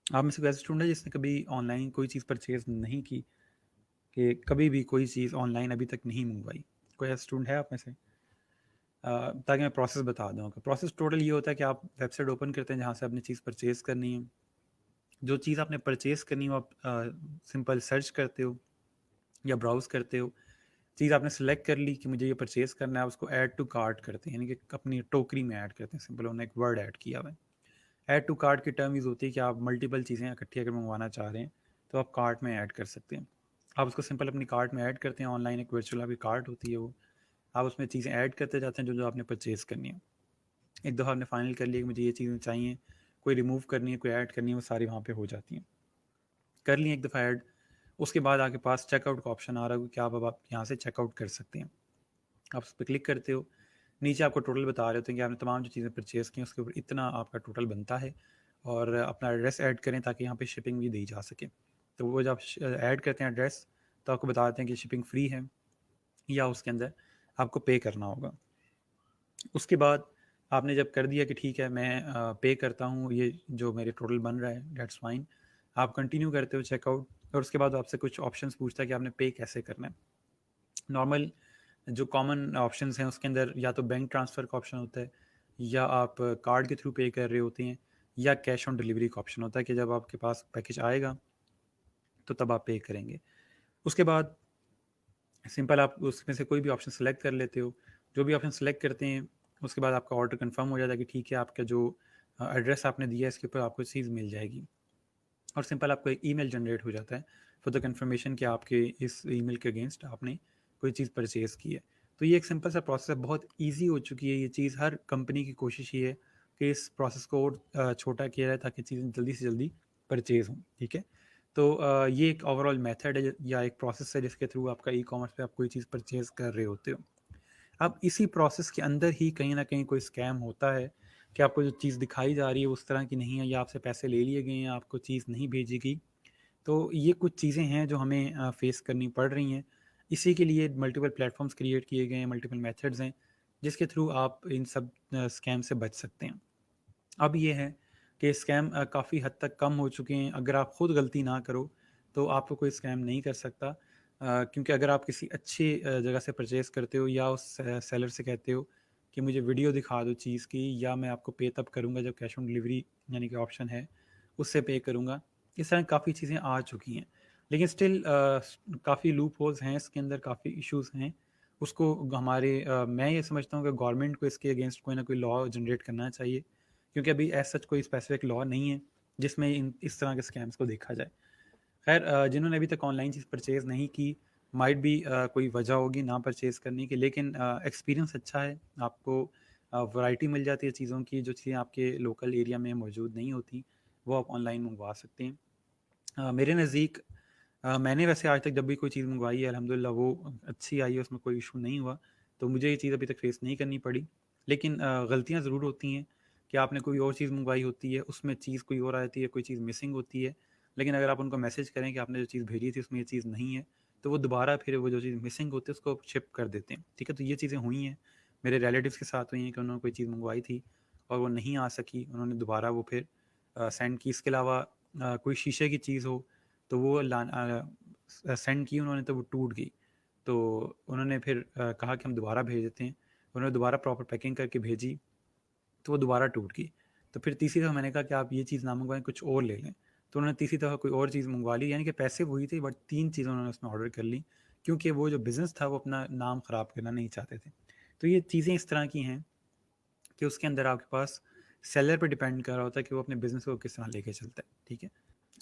आप में से कोई ऐसा स्टूडेंट है जिसने कभी ऑनलाइन कोई चीज़ परचेज़ नहीं की, कि कभी भी कोई चीज़ ऑनलाइन अभी तक नहीं मंगवाई? कोई ऐसा स्टूडेंट है आप में से? ताकि मैं प्रोसेस बता दूँ। प्रोसेस टोटल ये होता है कि आप वेबसाइट ओपन करते हैं जहाँ से आपने चीज़ परचेज़ करनी है। जो चीज़ आपने परचेज़ करनी है वो आप सिंपल सर्च करते हो या ब्राउज़ करते हो। चीज़ आपने सेलेक्ट कर ली कि मुझे ये परचेज़ करना है, उसको ऐड टू कार्ट करते हैं, यानी कि अपनी टोकरी में ऐड करते हैं। सिंपल उन्होंने एक वर्ड ऐड किया हुआ है। ऐड टू कार्ट की टर्म यूज़ होती है कि आप मल्टीपल चीज़ें इकट्ठी अगर मंगवाना चाह रहे हैं तो आप कार्ट में ऐड कर सकते हैं। आप उसको सिंपल अपनी कार्ट में ऐड करते हैं, ऑनलाइन एक वर्चुअल आपकी कार्ट होती है वो। आप उसमें चीज़ें ऐड करते जाते हैं जो आपने परचेज़ करनी है। एक दफ़ा आपने फाइनल कर लिया कि मुझे ये चीज़ें चाहिए, कोई रिमूव करनी है, कोई ऐड करनी है, वो सारी वहाँ पे हो जाती हैं। कर ली एक दफ़ा ऐड, उसके बाद आपके पास चेकआउट का ऑप्शन आ रहा है कि अब आप यहाँ से चेकआउट कर सकते हैं। आप उस पे क्लिक करते हो, नीचे आपको टोटल बता रहे होते हैं कि आपने तमाम जो चीज़ें परचेज़ की हैं उसके ऊपर इतना आपका टोटल बनता है, और अपना एड्रेस ऐड करें ताकि यहाँ पे शिपिंग भी दी जा सके। तो वो जब आप ऐड करते हैं एड्रेस, तो आपको बता देते हैं कि शिपिंग फ्री है या उसके अंदर आपको पे करना होगा। उसके बाद आपने जब कर दिया कि ठीक है मैं पे करता हूँ, ये जो मेरे टोटल बन रहा है दैट्स फाइन, आप कंटिन्यू करते हो चेकआउट, और उसके बाद आपसे कुछ ऑप्शंस पूछता है कि आपने पे कैसे करना है। नॉर्मल जो कॉमन ऑप्शंस हैं उसके अंदर या तो बैंक ट्रांसफ़र का ऑप्शन होता है, या आप कार्ड के थ्रू पे कर रहे होते हैं, या कैश ऑन डिलीवरी का ऑप्शन होता है कि जब आपके पास पैकेज आएगा तो तब आप पे करेंगे। उसके बाद सिंपल आप उसमें से कोई भी ऑप्शन सेलेक्ट कर लेते हो। जो भी ऑप्शन सेलेक्ट करते हैं उसके बाद आपका ऑर्डर कंफर्म हो जाता है कि ठीक है, आपका जो एड्रेस आपने दिया है इसके ऊपर आपको चीज़ मिल जाएगी, और सिंपल आपको एक ईमेल जनरेट हो जाता है फॉर द कंफर्मेशन कि आपके इस ईमेल के अगेंस्ट आपने कोई चीज़ परचेज़ की है। तो ये एक सिंपल सा प्रोसेस है, बहुत ईज़ी हो चुकी है ये चीज़। हर कंपनी की कोशिश ये है कि इस प्रोसेस को और छोटा किया जाए ताकि चीज़ें जल्दी से जल्दी परचेज़ हों, ठीक है। तो ये एक ओवरऑल मेथड है या एक प्रोसेस है जिसके थ्रू आपका ई कॉमर्स पे आप कोई चीज़ परचेज़ कर रहे होते हो। अब इसी प्रोसेस के अंदर ही कहीं न कहीं कोई स्कैम होता है, कि आपको जो चीज़ दिखाई जा रही है उस तरह की नहीं है, या आपसे पैसे ले लिए गए हैं, आपको चीज़ नहीं भेजी गई। तो ये कुछ चीज़ें हैं जो हमें फेस करनी पड़ रही हैं। इसी के लिए मल्टीपल प्लेटफॉर्म्स क्रिएट किए गए हैं, मल्टीपल मेथड्स हैं जिसके थ्रू आप इन सब स्कैम से बच सकते हैं। अब ये है कि स्कैम काफ़ी हद तक कम हो चुके हैं। अगर आप खुद गलती ना करो तो आपको कोई स्कैम नहीं कर सकता, क्योंकि अगर आप किसी अच्छी जगह से परचेज़ करते हो या उस सेलर से कहते हो कि मुझे वीडियो दिखा दो चीज़ की, या मैं आपको पे तब करूँगा जब कैश ऑन डिलीवरी यानी कि ऑप्शन है उससे पे करूँगा। इस तरह काफ़ी चीज़ें आ चुकी हैं, लेकिन स्टिल काफ़ी लूप होल्स हैं इसके अंदर, काफ़ी इश्यूज़ हैं। उसको मैं ये समझता हूँ कि गवर्नमेंट को इसके अगेंस्ट कोई ना कोई लॉ जनरेट करना चाहिए, क्योंकि अभी एज सच कोई स्पेसिफिक लॉ नहीं है जिसमें इस तरह के स्कैम्स को देखा जाए। खैर, जिन्होंने अभी तक ऑनलाइन चीज़ परचेज़ नहीं की, माइट बी कोई वजह होगी ना परचेज़ करने की, लेकिन एक्सपीरियंस अच्छा है। आपको वैरायटी मिल जाती है चीज़ों की, जो चीज़ें आपके लोकल एरिया में मौजूद नहीं होती, वो आप ऑनलाइन मंगवा सकते हैं। मेरे नज़दीक मैंने वैसे आज तक जब भी कोई चीज़ मंगवाई है अल्हम्दुलिल्लाह वो अच्छी आई है, उसमें कोई इशू नहीं हुआ, तो मुझे ये चीज़ अभी तक फेस नहीं करनी पड़ी। लेकिन गलतियाँ ज़रूर होती हैं कि आपने कोई और चीज़ मंगवाई होती है, उसमें चीज़ कोई और आती है, कोई चीज़ मिसिंग होती है, लेकिन अगर आप उनको मैसेज करें कि आपने जो चीज़ भेजी थी उसमें ये चीज़ नहीं है, तो वो दोबारा फिर वो जो चीज़ मिसिंग होती है उसको शिप कर देते हैं। ठीक है, तो ये चीज़ें हुई हैं, मेरे रिलेटिव्स के साथ हुई हैं कि उन्होंने कोई चीज़ मंगवाई थी और वो नहीं आ सकी, उन्होंने दोबारा वो फिर सेंड की। इसके अलावा कोई शीशे की चीज़ हो तो वो सेंड की उन्होंने, तो वो टूट गई। तो उन्होंने फिर कहा कि हम दोबारा भेज देते हैं। उन्होंने दोबारा प्रॉपर पैकिंग करके भेजी, तो वो दोबारा टूट गई। तो फिर तीसरी दफ़ा मैंने कहा कि आप ये चीज़ ना मँगवाएँ, कुछ और ले लें। तो उन्होंने तीसरी दफ़ा कोई और चीज़ मँगवा ली, यानी कि पैसे वही थे बट 3 चीज़ें उन्होंने उसमें ऑर्डर कर ली, क्योंकि वो जो बिज़नेस था वो अपना नाम ख़राब करना नहीं चाहते थे। तो ये चीज़ें इस तरह की हैं कि उसके अंदर आपके पास सेलर पे डिपेंड कर रहा होता है कि वो अपने बिज़नेस को किस तरह लेके चलता है। ठीक है?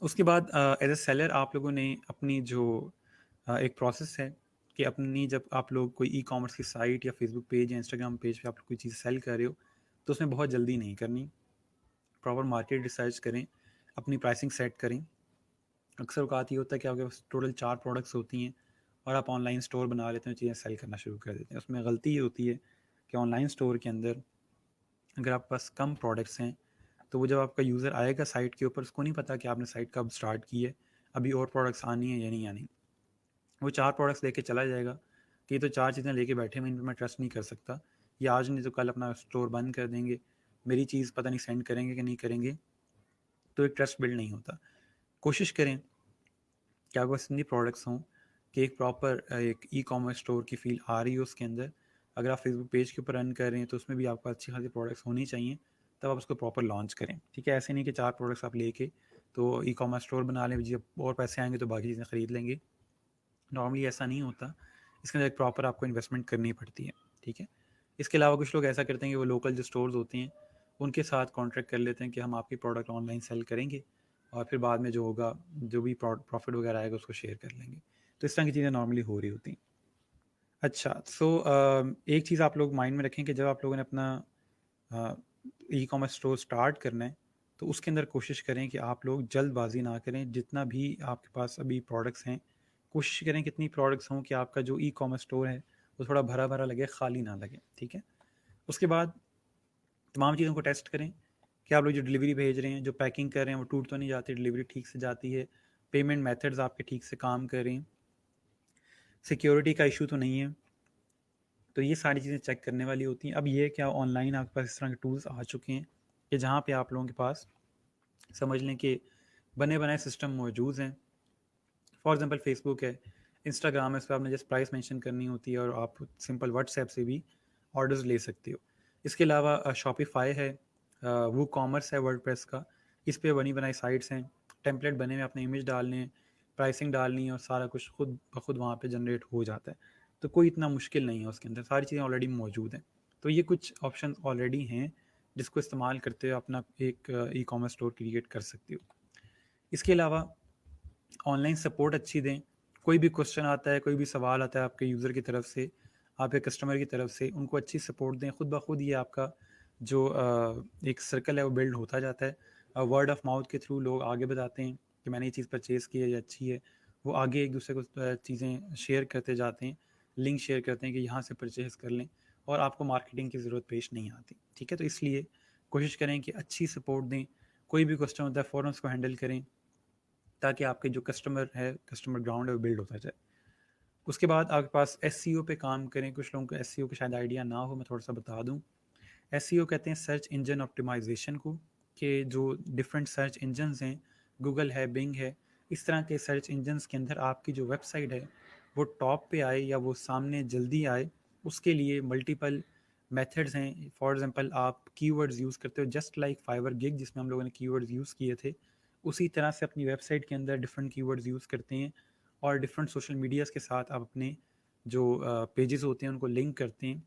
उसके बाद एज़ अ सेलर आप लोगों ने अपनी जो एक प्रोसेस है कि अपनी जब आप लोग कोई ई-कॉमर्स की साइट या फ़ेसबुक पेज या इंस्टाग्राम पेज पे आप कोई चीज़ सेल कर रहे हो, तो उसमें बहुत जल्दी नहीं करनी। प्रॉपर मार्केट रिसर्च करें, अपनी प्राइसिंग सेट करें। अक्सर औक़ात ये होता है कि आपके पास टोटल 4 प्रोडक्ट्स होती हैं और आप ऑनलाइन स्टोर बना लेते हैं, चीज़ें सेल करना शुरू कर देते हैं। उसमें गलती ये होती है कि ऑनलाइन स्टोर के अंदर अगर आपके पास कम प्रोडक्ट्स हैं, तो वो जब आपका यूज़र आएगा साइट के ऊपर, उसको नहीं पता कि आपने साइट कब स्टार्ट की है, अभी और प्रोडक्ट्स आनी है या नहीं आनी। वो 4 प्रोडक्ट्स लेके चला जाएगा कि ये तो 4 चीज़ें लेके बैठे हैं, इन पे मैं ट्रस्ट नहीं कर सकता। ये आज नहीं तो कल अपना स्टोर बंद कर देंगे, मेरी चीज़ पता नहीं सेंड करेंगे कि नहीं करेंगे, तो एक ट्रस्ट बिल्ड नहीं होता। कोशिश करें कि आपके पास इतनी प्रोडक्ट्स हों कि एक प्रॉपर एक ई-कॉमर्स स्टोर की फ़ील आ रही हो उसके अंदर। अगर आप फेसबुक पेज के ऊपर रन कर रहे हैं, तो उसमें भी आपके पास अच्छी खासी प्रोडक्ट्स होनी चाहिए, तब आप उसको प्रॉपर लॉन्च करें। ठीक है? ऐसे नहीं कि 4 प्रोडक्ट्स आप लेके तो ई-कॉमर्स स्टोर बना लें, जब और पैसे आएँगे तो बाकी चीज़ें खरीद लेंगे। नॉर्मली ऐसा नहीं होता। इसके अंदर एक प्रॉपर आपको इन्वेस्टमेंट करनी पड़ती है। ठीक है? इसके अलावा कुछ लोग ऐसा करते हैं कि वो लोकल जो स्टोर्स होते हैं, उनके साथ कॉन्ट्रैक्ट कर लेते हैं कि हम आपकी प्रोडक्ट ऑनलाइन सेल करेंगे और फिर बाद में जो होगा, जो भी प्रॉफ़िट वगैरह आएगा उसको शेयर कर लेंगे। तो इस तरह की चीज़ें नॉर्मली हो रही होती हैं। अच्छा, एक चीज़ आप लोग माइंड में रखें कि जब आप लोगों ने अपना अ, ई-कॉमर्स स्टोर स्टार्ट करना है, तो उसके अंदर कोशिश करें कि आप लोग जल्दबाज़ी ना करें। जितना भी आपके पास अभी प्रोडक्ट्स हैं, कोशिश करें कि इतनी प्रोडक्ट्स हों कि आपका जो ई-कॉमर्स स्टोर है, वो थोड़ा भरा-भरा लगे, खाली ना लगे। ठीक है? उसके बाद तमाम चीज़ों को टेस्ट करें कि आप लोग जो डिलीवरी भेज रहे हैं, जो पैकिंग कर रहे हैं, वो टूट तो नहीं जाती, डिलीवरी ठीक से जाती है, पेमेंट मेथड्स आपके ठीक से काम कर रहे हैं, सिक्योरिटी का इशू तो नहीं है। तो ये सारी चीज़ें चेक करने वाली होती हैं। अब ये क्या ऑनलाइन आपके पास इस तरह के टूल्स आ चुके हैं कि जहाँ पे आप लोगों के पास समझ लें कि बने बनाए सिस्टम मौजूद हैं। फॉर एग्जांपल फेसबुक है, इंस्टाग्राम है, इस पे आपने जस्ट प्राइस मेंशन करनी होती है और आप सिंपल व्हाट्सएप से भी ऑर्डर्स ले सकते हो। इसके अलावा शॉपिफ़ाई है, वो कॉमर्स है वर्डप्रेस का, इस पे बनी बनाई साइट्स हैं, टेम्पलेट बने हुए, अपने इमेज डालने हैं, प्राइसिंग डालनी है और सारा कुछ खुद ब खुद वहाँ पे जनरेट हो जाता है। तो कोई इतना मुश्किल नहीं है उसके अंदर, सारी चीज़ें ऑलरेडी मौजूद हैं। तो ये कुछ ऑप्शंस ऑलरेडी हैं, जिसको इस्तेमाल करते हुए अपना एक ई-कॉमर्स स्टोर क्रिएट कर सकते हो। इसके अलावा ऑनलाइन सपोर्ट अच्छी दें। कोई भी क्वेश्चन आता है, कोई भी सवाल आता है आपके यूज़र की तरफ से, आपके कस्टमर की तरफ से, उनको अच्छी सपोर्ट दें। खुद ब खुद ये आपका जो एक सर्कल है वो बिल्ड होता जाता है। वर्ड ऑफ माउथ के थ्रू लोग आगे बताते हैं कि मैंने ये चीज़ परचेज़ की है, ये अच्छी है। वो आगे एक दूसरे को चीज़ें शेयर करते जाते हैं, लिंक शेयर करते हैं कि यहाँ से परचेज़ कर लें और आपको मार्केटिंग की ज़रूरत पेश नहीं आती। ठीक है? तो इसलिए कोशिश करें कि अच्छी सपोर्ट दें, कोई भी क्वेश्चन होता है फ़ौरन उसको हैंडल करें, ताकि आपके जो कस्टमर है, कस्टमर ग्राउंड है, वो बिल्ड होता जाए। उसके बाद आपके पास एसईओ पे काम करें। कुछ लोगों को एसईओ का शायद आइडिया ना हो, मैं थोड़ा सा बता दूं। एसईओ कहते हैं सर्च इंजन ऑप्टिमाइजेशन को, कि जो डिफरेंट सर्च इंजन्स हैं, गूगल है, बिंग है, इस तरह के सर्च इंजन्स के अंदर आपकी जो वेबसाइट है वो टॉप पे आए या वो सामने जल्दी आए, उसके लिए मल्टीपल मेथड्स हैं। फॉर एग्जांपल आप कीवर्ड्स यूज़ करते हो, जस्ट लाइक फाइवर गिग जिसमें हम लोगों ने कीवर्ड्स यूज़ किए थे, उसी तरह से अपनी वेबसाइट के अंदर डिफरेंट कीवर्ड्स यूज़ करते हैं और डिफरेंट सोशल मीडियाज़ के साथ आप अपने जो पेजेस होते हैं उनको लिंक करते हैं,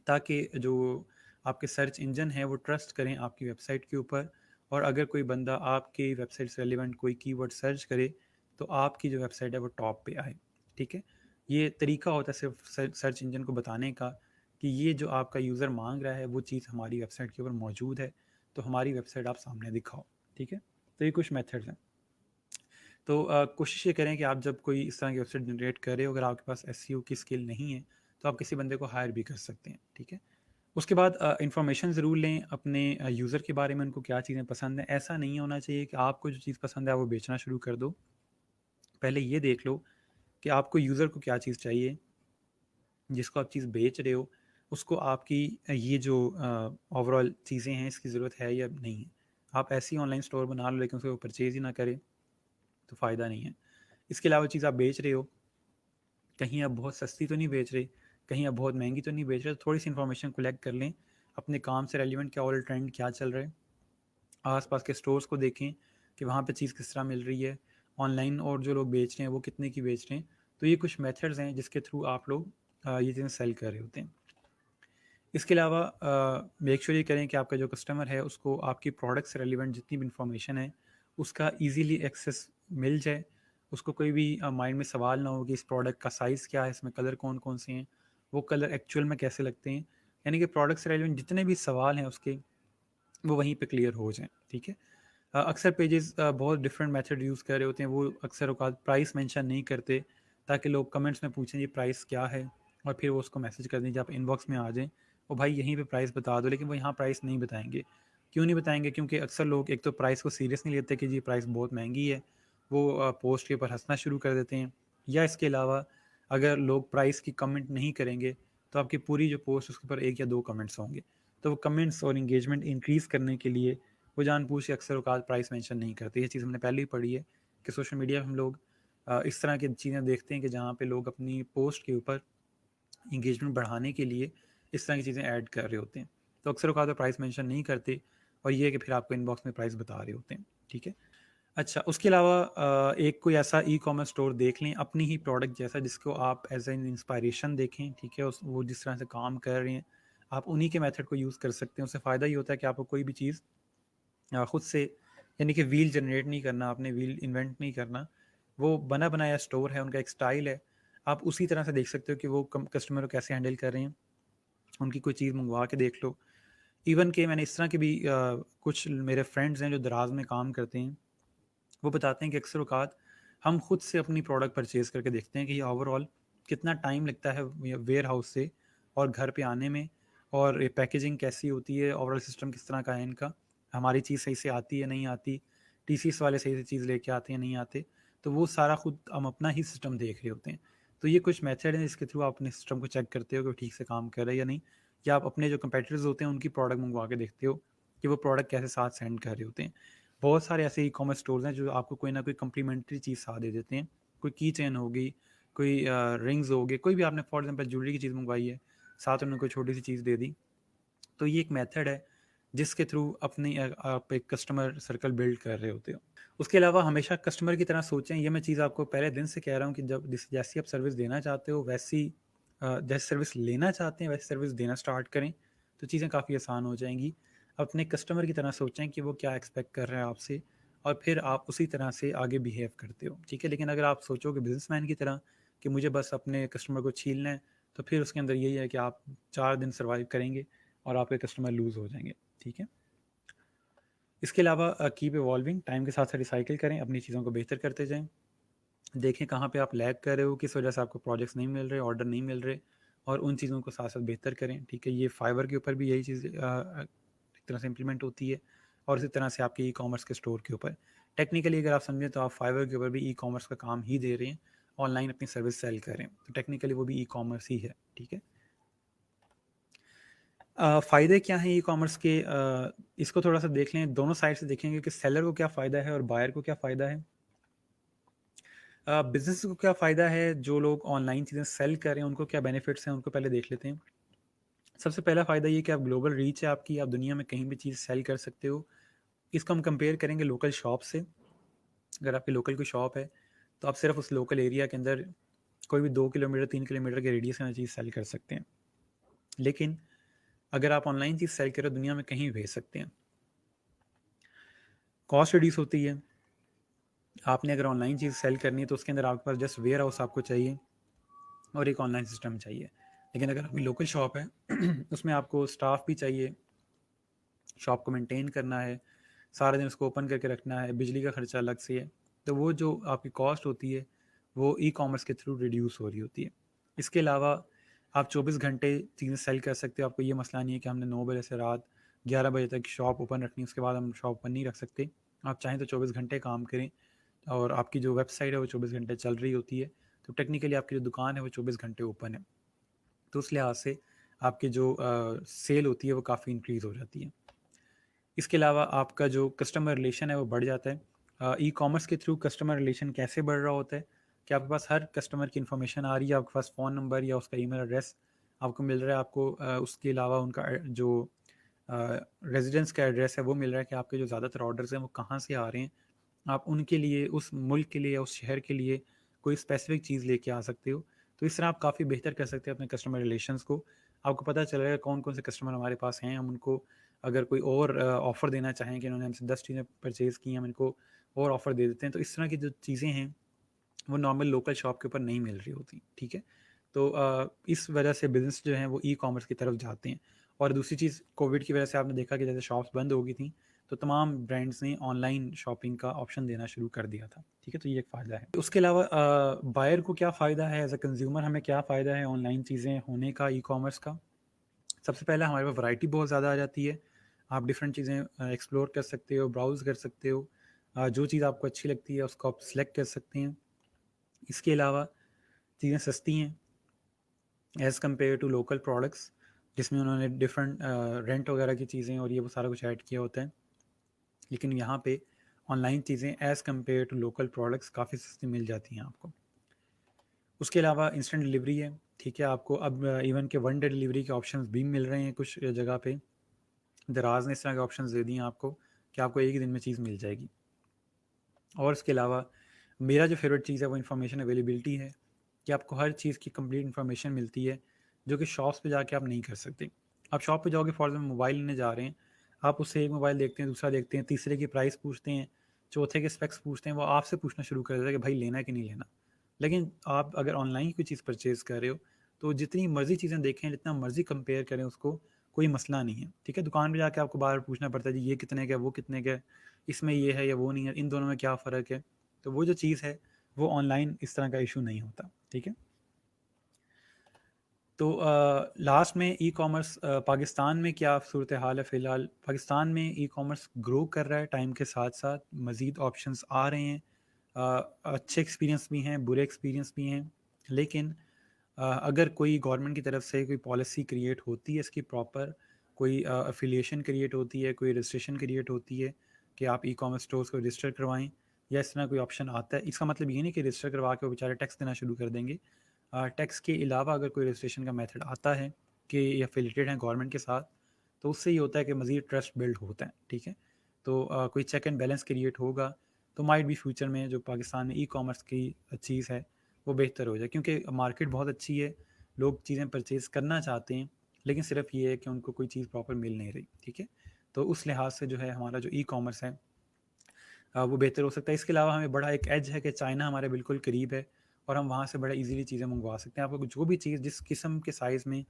ताकि जो आपके सर्च इंजन है वो ट्रस्ट करें आपकी वेबसाइट के ऊपर। और अगर कोई बंदा आपकी वेबसाइट से रिलेवेंट कोई कीवर्ड सर्च करे तो आपकी जो वेबसाइट है वो टॉप पे आए। ठीक है, ये तरीका होता है सिर्फ सर्च इंजन को बताने का कि ये जो आपका यूज़र मांग रहा है वो चीज़ हमारी वेबसाइट के ऊपर मौजूद है, तो हमारी वेबसाइट आप सामने दिखाओ। ठीक है, तो ये कुछ मेथड्स हैं। तो कोशिश ये करें कि आप जब कोई इस तरह की वेबसाइट जनरेट कर रहे हो, अगर आपके पास एसईओ की स्किल नहीं है तो आप किसी बंदे को हायर भी कर सकते हैं। ठीक है, उसके बाद इंफॉर्मेशन ज़रूर लें अपने यूज़र के बारे में, उनको क्या चीज़ें पसंद हैं। ऐसा नहीं होना चाहिए कि आपको जो चीज़ पसंद है वो बेचना शुरू कर दो। पहले ये देख लो कि आपको यूज़र को क्या चीज़ चाहिए, जिसको आप चीज़ बेच रहे हो उसको आपकी ये जो ओवरऑल चीज़ें हैं इसकी ज़रूरत है या नहीं है। आप ऐसी ऑनलाइन स्टोर बना लो लेकिन उसको परचेज़ ही ना करें तो फ़ायदा नहीं है। इसके अलावा चीज़ आप बेच रहे हो, कहीं आप बहुत सस्ती तो नहीं बेच रहे, कहीं आप बहुत महंगी तो नहीं बेच रहे, तो थोड़ी सी इन्फॉर्मेशन कलेक्ट कर लें अपने काम से रेलिवेंट, क्या ऑल ट्रेंड क्या चल रहा है। आसपास के स्टोर्स को देखें कि वहाँ पे चीज़ किस तरह मिल रही है ऑनलाइन, और जो लोग बेच रहे हैं वो कितने की बेच रहे हैं। तो ये कुछ मेथड्स हैं जिसके थ्रू आप लोग ये चीज़ें सेल कर रहे होते हैं। इसके अलावा मेक श्योर ये करें कि आपका जो कस्टमर है उसको आपकी प्रोडक्ट से रेलिवेंट जितनी भी इंफॉर्मेशन है उसका इजीली एक्सेस मिल जाए। उसको कोई भी माइंड में सवाल ना हो कि इस प्रोडक्ट का साइज़ क्या है, इसमें कलर कौन कौन से हैं, वो कलर एक्चुअल में कैसे लगते हैं। यानी कि प्रोडक्ट से रेलिवेंट जितने भी सवाल हैं उसके, वो वहीं पे क्लियर हो जाएँ। ठीक है, अक्सर पेजेस बहुत डिफरेंट मेथड यूज़ कर रहे होते हैं, वो अक्सर औकात प्राइस मेंशन नहीं करते, ताकि लोग कमेंट्स में पूछें ये प्राइस क्या है, और फिर वो उसको मैसेज कर दें, जब आप इनबॉक्स में आ जाएँ वो भाई यहीं पे प्राइस बता दो, लेकिन वो यहाँ प्राइस नहीं बताएंगे। क्यों नहीं बताएंगे? क्योंकि अक्सर लोग एक तो प्राइस को सीरियस नहीं लेते कि जी प्राइस बहुत महंगी है, वो पोस्ट के ऊपर हंसना शुरू कर देते हैं। या इसके अलावा अगर लोग प्राइस की कमेंट नहीं करेंगे तो आपकी पूरी जो पोस्ट उसके ऊपर 1 या 2 कमेंट्स होंगे। तो वो कमेंट्स और एंगेजमेंट इंक्रीज़ करने के लिए वो जानबूझ के अक्सर औकात प्राइस मेंशन नहीं करते। ये चीज़ हमने पहले ही पढ़ी है कि सोशल मीडिया पे हम लोग इस तरह की चीज़ें देखते हैं कि जहाँ पे लोग अपनी पोस्ट के ऊपर एंगेजमेंट बढ़ाने के लिए इस तरह की चीज़ें ऐड कर रहे होते हैं। तो अक्सर औकात वो प्राइस मेंशन नहीं करते, और ये है कि फिर आपको इनबॉक्स में प्राइस बता रहे होते हैं। ठीक है? अच्छा, उसके अलावा एक कोई ऐसा ई-कॉमर्स स्टोर देख लें अपनी ही प्रोडक्ट जैसा, जिसको आप एज़ एन इंस्पायरेशन देखें। ठीक है? उस वो जिस तरह से काम कर रहे हैं, आप उन्हीं के मेथड को यूज़ कर सकते हैं। उससे फ़ायदा ये होता है कि आपको कोई भी चीज़ खुद से, यानी कि व्हील जनरेट नहीं करना, आपने व्हील इन्वेंट नहीं करना। वो बना बनाया स्टोर है, उनका एक स्टाइल है। आप उसी तरह से देख सकते हो कि वो कस्टमर को कैसे हैंडल कर रहे हैं। उनकी कोई चीज़ मंगवा के देख लो। इवन कि मैंने इस तरह के भी कुछ मेरे फ्रेंड्स हैं जो दराज़ में काम करते हैं, वो बताते हैं कि अक्सर औकात हम खुद से अपनी प्रोडक्ट परचेज़ करके देखते हैं कि ये ओवरऑल कितना टाइम लगता है वेयर हाउस से और घर पे आने में, और ये पैकेजिंग कैसी होती है, ओवरऑल सिस्टम किस तरह का है इनका, हमारी चीज़ सही से आती है नहीं आती, टीसीएस वाले सही से चीज़ लेके आते हैं नहीं आते। तो वो सारा खुद हम अपना ही सिस्टम देख रहे होते हैं। तो ये कुछ मेथड हैं जिसके थ्रू आप अपने सिस्टम को चेक करते हो कि वो ठीक से काम कर रहा है या नहीं, या आप अपने जो कंपेटिटर्स होते हैं उनकी प्रोडक्ट मंगवा के देखते हो कि वो प्रोडक्ट कैसे साथ सेंड कर रहे होते हैं। बहुत सारे ऐसे ई-कॉमर्स स्टोर्स हैं जो आपको कोई ना कोई कम्प्लीमेंट्री चीज़ साथ दे देते हैं। कोई की चेन हो गई, कोई रिंग्स हो गए, कोई भी आपने फॉर एग्ज़ाम्पल ज्वेलरी की चीज़ मँगवाई है, साथ उन्होंने कोई छोटी-सी चीज़ दे दी। तो ये एक मेथड है जिसके थ्रू अपनी आप एक कस्टमर सर्कल बिल्ड कर रहे होते हो। उसके अलावा हमेशा कस्टमर की तरह सोचें, ये मैं चीज़ आपको पहले दिन से कह रहा हूँ कि जब जैसी आप सर्विस देना चाहते हो वैसी जैसी सर्विस लेना चाहते हैं वैसी सर्विस देना स्टार्ट करें, तो चीज़ें काफ़ी आसान हो जाएँगी। अपने कस्टमर की तरह सोचें कि वो क्या एक्सपेक्ट कर रहे हैं आपसे, और फिर आप उसी तरह से आगे बिहेव करते हो, ठीक है? लेकिन अगर आप सोचोगे बिज़नेसमैन की तरह कि मुझे बस अपने कस्टमर को छीलना है, तो फिर उसके अंदर यही है कि आप 4 दिन सर्वाइव करेंगे और आपके कस्टमर लूज़ हो जाएँगे, ठीक है? इसके अलावा कीप इवॉल्विंग, टाइम के साथ-साथ रिसाइकिल करें, अपनी चीज़ों को बेहतर करते जाएँ। देखें कहाँ पे आप लैग कर रहे हो, किस वजह से आपको प्रोजेक्ट्स नहीं मिल रहे, ऑर्डर नहीं मिल रहे, और उन चीज़ों को साथ-साथ बेहतर करें, ठीक है? ये फाइवर के ऊपर भी यही चीज़ एक तरह से इम्प्लीमेंट होती है और इसी तरह से आपके ई कॉमर्स के स्टोर के ऊपर। टेक्निकली अगर आप समझें तो आप फाइवर के ऊपर भी ई कॉमर्स का काम ही दे रहे हैं, ऑनलाइन अपनी सर्विस सेल कर रहे हैं, तो टेक्निकली वो भी ई कॉमर्स ही है, ठीक है। फ़ायदे क्या हैं ई कॉमर्स के, इसको थोड़ा सा देख लें, दोनों साइड से देखेंगे कि सेलर को क्या फ़ायदा है और बायर को क्या फ़ायदा है। बिजनेस को क्या फ़ायदा है, जो लोग ऑनलाइन चीज़ें सेल कर रहे हैं उनको क्या बेनिफिट्स हैं, उनको पहले देख लेते हैं। सबसे पहला फ़ायदा ये कि आप ग्लोबल रीच है आपकी, आप दुनिया में कहीं भी चीज़ सेल कर सकते हो। इसको हम कंपेयर करेंगे लोकल शॉप से। अगर आपकी लोकल कोई शॉप है तो आप सिर्फ उस लोकल एरिया के अंदर कोई भी 2 किलोमीटर 3 किलोमीटर के रेडियस में चीज़ सेल कर सकते हैं। लेकिन अगर आप ऑनलाइन चीज़ सेल करो दुनिया में कहीं भी भेज सकते हैं। कॉस्ट रिड्यूस होती है। आपने अगर ऑनलाइन चीज़ सेल करनी है तो उसके अंदर आपके पास जस्ट वेयर हाउस आपको चाहिए और एक ऑनलाइन सिस्टम चाहिए। लेकिन अगर आपकी लोकल शॉप है उसमें आपको स्टाफ भी चाहिए, शॉप को मेंटेन करना है, सारा दिन उसको ओपन करके रखना है, बिजली का खर्चा अलग से है। तो वो जो आपकी कॉस्ट होती है वो ई कॉमर्स के थ्रू रिड्यूस हो रही होती है। इसके अलावा आप 24 घंटे चीज़ें सेल कर सकते हो। आपको ये मसला नहीं है कि हमने 9 बजे से रात 11 बजे तक शॉप ओपन रखनी है, उसके बाद हम शॉप ओपन नहीं रख सकते। आप चाहें तो 24 घंटे काम करें और आपकी जो वेबसाइट है वो 24 घंटे चल रही होती है। तो टेक्निकली आपकी जो दुकान है वो 24 घंटे ओपन है। तो उस लिहाज से आपकी जो सेल होती है वो काफ़ी इंक्रीज़ हो जाती है। इसके अलावा आपका जो कस्टमर रिलेशन है वो बढ़ जाता है। ई कॉमर्स के थ्रू कस्टमर रिलेशन कैसे बढ़ रहा होता है कि आपके पास हर कस्टमर की इन्फॉर्मेशन आ रही है, आपके पास फ़ोन नंबर या उसका ईमेल एड्रेस आपको मिल रहा है, आपको उसके अलावा उनका जो रेजिडेंस का एड्रेस है वो मिल रहा है कि आपके जो ज़्यादातर ऑर्डर्स हैं वो कहाँ से आ रहे हैं। आप उनके लिए, उस मुल्क के लिए या उस शहर के लिए कोई स्पेसिफिक चीज़ लेके आ सकते हो। तो इस तरह आप काफ़ी बेहतर कर सकते हैं अपने कस्टमर रिलेशंस को। आपको पता चलेगा कौन कौन से कस्टमर हमारे पास हैं, हम उनको अगर कोई और ऑफ़र देना चाहें कि इन्होंने हमसे 10 चीज़ें परचेज़ की हैं, हम इनको और ऑफ़र दे देते हैं। तो इस तरह की जो चीज़ें हैं वो नॉर्मल लोकल शॉप के ऊपर नहीं मिल रही होती, ठीक है। तो इस वजह से बिज़नेस जो हैं वो ई कॉमर्स की तरफ जाते हैं। और दूसरी चीज़, कोविड की वजह से आपने देखा कि जैसे शॉप्स बंद हो गई थी तो तमाम ब्रांड्स ने ऑनलाइन शॉपिंग का ऑप्शन देना शुरू कर दिया था, ठीक है। तो ये एक फ़ायदा है। उसके अलावा बायर को क्या फ़ायदा है, एज अ कंज्यूमर हमें क्या फ़ायदा है ऑनलाइन चीज़ें होने का, ई कॉमर्स का। सबसे पहला हमारे पास वैरायटी बहुत ज़्यादा आ जाती है। आप डिफरेंट चीज़ें एक्सप्लोर कर सकते हो, ब्राउज़ कर सकते हो। जो चीज़ आपको अच्छी लगती है उसको आप सेलेक्ट कर सकते हैं। इसके अलावा चीज़ें सस्ती हैं as compare to local products, जिसमें उन्होंने डिफरेंट रेंट वगैरह की चीज़ें और ये वो सारा कुछ ऐड किया होता है। लेकिन यहाँ पे ऑनलाइन चीज़ें as compare to local products काफ़ी सस्ती मिल जाती हैं आपको। उसके अलावा इंस्टेंट डिलीवरी है, ठीक है। आपको अब इवन के 1 डे डिलीवरी के ऑप्शंस भी मिल रहे हैं कुछ जगह पे। दराज़ ने इस तरह के ऑप्शंस दे दिए हैं आपको कि आपको एक ही दिन में चीज़ मिल जाएगी। और इसके अलावा मेरा जो फेवरेट चीज़ है वो इन्फॉर्मेशन अवेलेबिलिटी है कि आपको हर चीज़ की कंप्लीट इन्फॉर्मेशन मिलती है जो कि शॉप्स पे जाके आप नहीं कर सकते। आप शॉप पे जाओगे, फॉर एग्जाम्पल मोबाइल लेने जा रहे हैं, आप उससे एक मोबाइल देखते हैं, दूसरा देखते हैं, तीसरे की प्राइस पूछते हैं, चौथे के स्पेक्स पूछते हैं, वो आपसे पूछना शुरू कर देता है कि भाई लेना है कि नहीं लेना। लेकिन आप अगर ऑनलाइन कोई चीज़ परचेज़ कर रहे हो तो जितनी मर्ज़ी चीज़ें देखें, जितना मर्ज़ी कंपेयर करें उसको, कोई मसला नहीं है, ठीक है। दुकान पे जाके आपको बार-बार पूछना पड़ता है जी ये कितने का है, वो कितने का है, इसमें ये है या वो नहीं है, इन दोनों में क्या फ़र्क है। तो वो जो चीज़ है वो ऑनलाइन इस तरह का इशू नहीं होता, ठीक है। तो लास्ट में ई कॉमर्स पाकिस्तान में क्या सूरत हाल है फ़िलहाल। पाकिस्तान में ई कॉमर्स ग्रो कर रहा है टाइम के साथ साथ, मज़ीद ऑप्शंस आ रहे हैं। अच्छे एक्सपीरियंस भी हैं, बुरे एक्सपीरियंस भी हैं। लेकिन अगर कोई गवर्नमेंट की तरफ से कोई पॉलिसी क्रिएट होती है इसकी प्रॉपर, कोई एफिलिएशन क्रिएट होती है, कोई रजिस्ट्रेशन क्रिएट होती है कि आप ई कॉमर्स स्टोर्स को रजिस्टर करवाएं, या इस तरह कोई ऑप्शन आता है, इसका मतलब ये नहीं कि रजिस्टर करवा के वो बेचारे टैक्स देना शुरू कर देंगे। टैक्स के अलावा अगर कोई रजिस्ट्रेशन का मेथड आता है कि ये एफिलिएटेड हैं गवर्नमेंट के साथ, तो उससे ये होता है कि मज़ीद ट्रस्ट बिल्ड होता है, ठीक है। तो कोई चेक एंड बैलेंस क्रिएट होगा तो माइट भी फ्यूचर में जो पाकिस्तान में ई कॉमर्स की चीज़ है वो बेहतर हो जाए, क्योंकि मार्केट बहुत अच्छी है, लोग चीज़ें परचेज़ करना चाहते हैं, लेकिन सिर्फ ये है कि उनको कोई चीज़ प्रॉपर मिल नहीं रही, ठीक है। तो उस लिहाज से जो है हमारा जो ई कॉमर्स है वो बेहतर हो सकता है। इसके अलावा हमें बड़ा एक एज है कि चाइना हमारे बिल्कुल करीब है और हम वहाँ से बड़ा इजीली चीज़ें मंगवा सकते हैं। आपको जो भी चीज़ जिस किस्म के साइज़ में,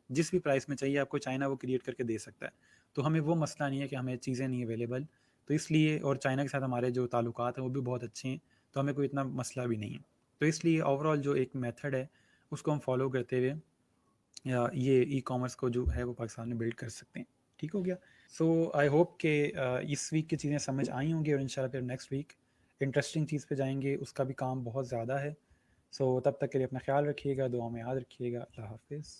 जिस भी प्राइस में चाहिए आपको, चाइना वो क्रिएट करके दे सकता है। तो हमें वो मसला नहीं है कि हमें चीज़ें नहीं अवेलेबल। तो इसलिए, और चाइना के साथ हमारे जो ताल्लुकात हैं वो भी बहुत अच्छे हैं, तो हमें कोई इतना मसला भी नहीं है। तो इसलिए ओवरऑल जो एक मेथड है उसको हम फॉलो करते हुए ये ई कॉमर्स को जो है वो पाकिस्तान में बिल्ड कर सकते हैं। ठीक हो गया। सो आई होप कि इस वीक की चीज़ें समझ आई होंगी और इंशाल्लाह फिर नेक्स्ट वीक इंटरेस्टिंग चीज़ पे जाएंगे, उसका भी काम बहुत ज़्यादा है। सो तब तक के लिए अपना ख्याल रखिएगा, दुआ में याद रखिएगा। अल्लाह हाफिज़।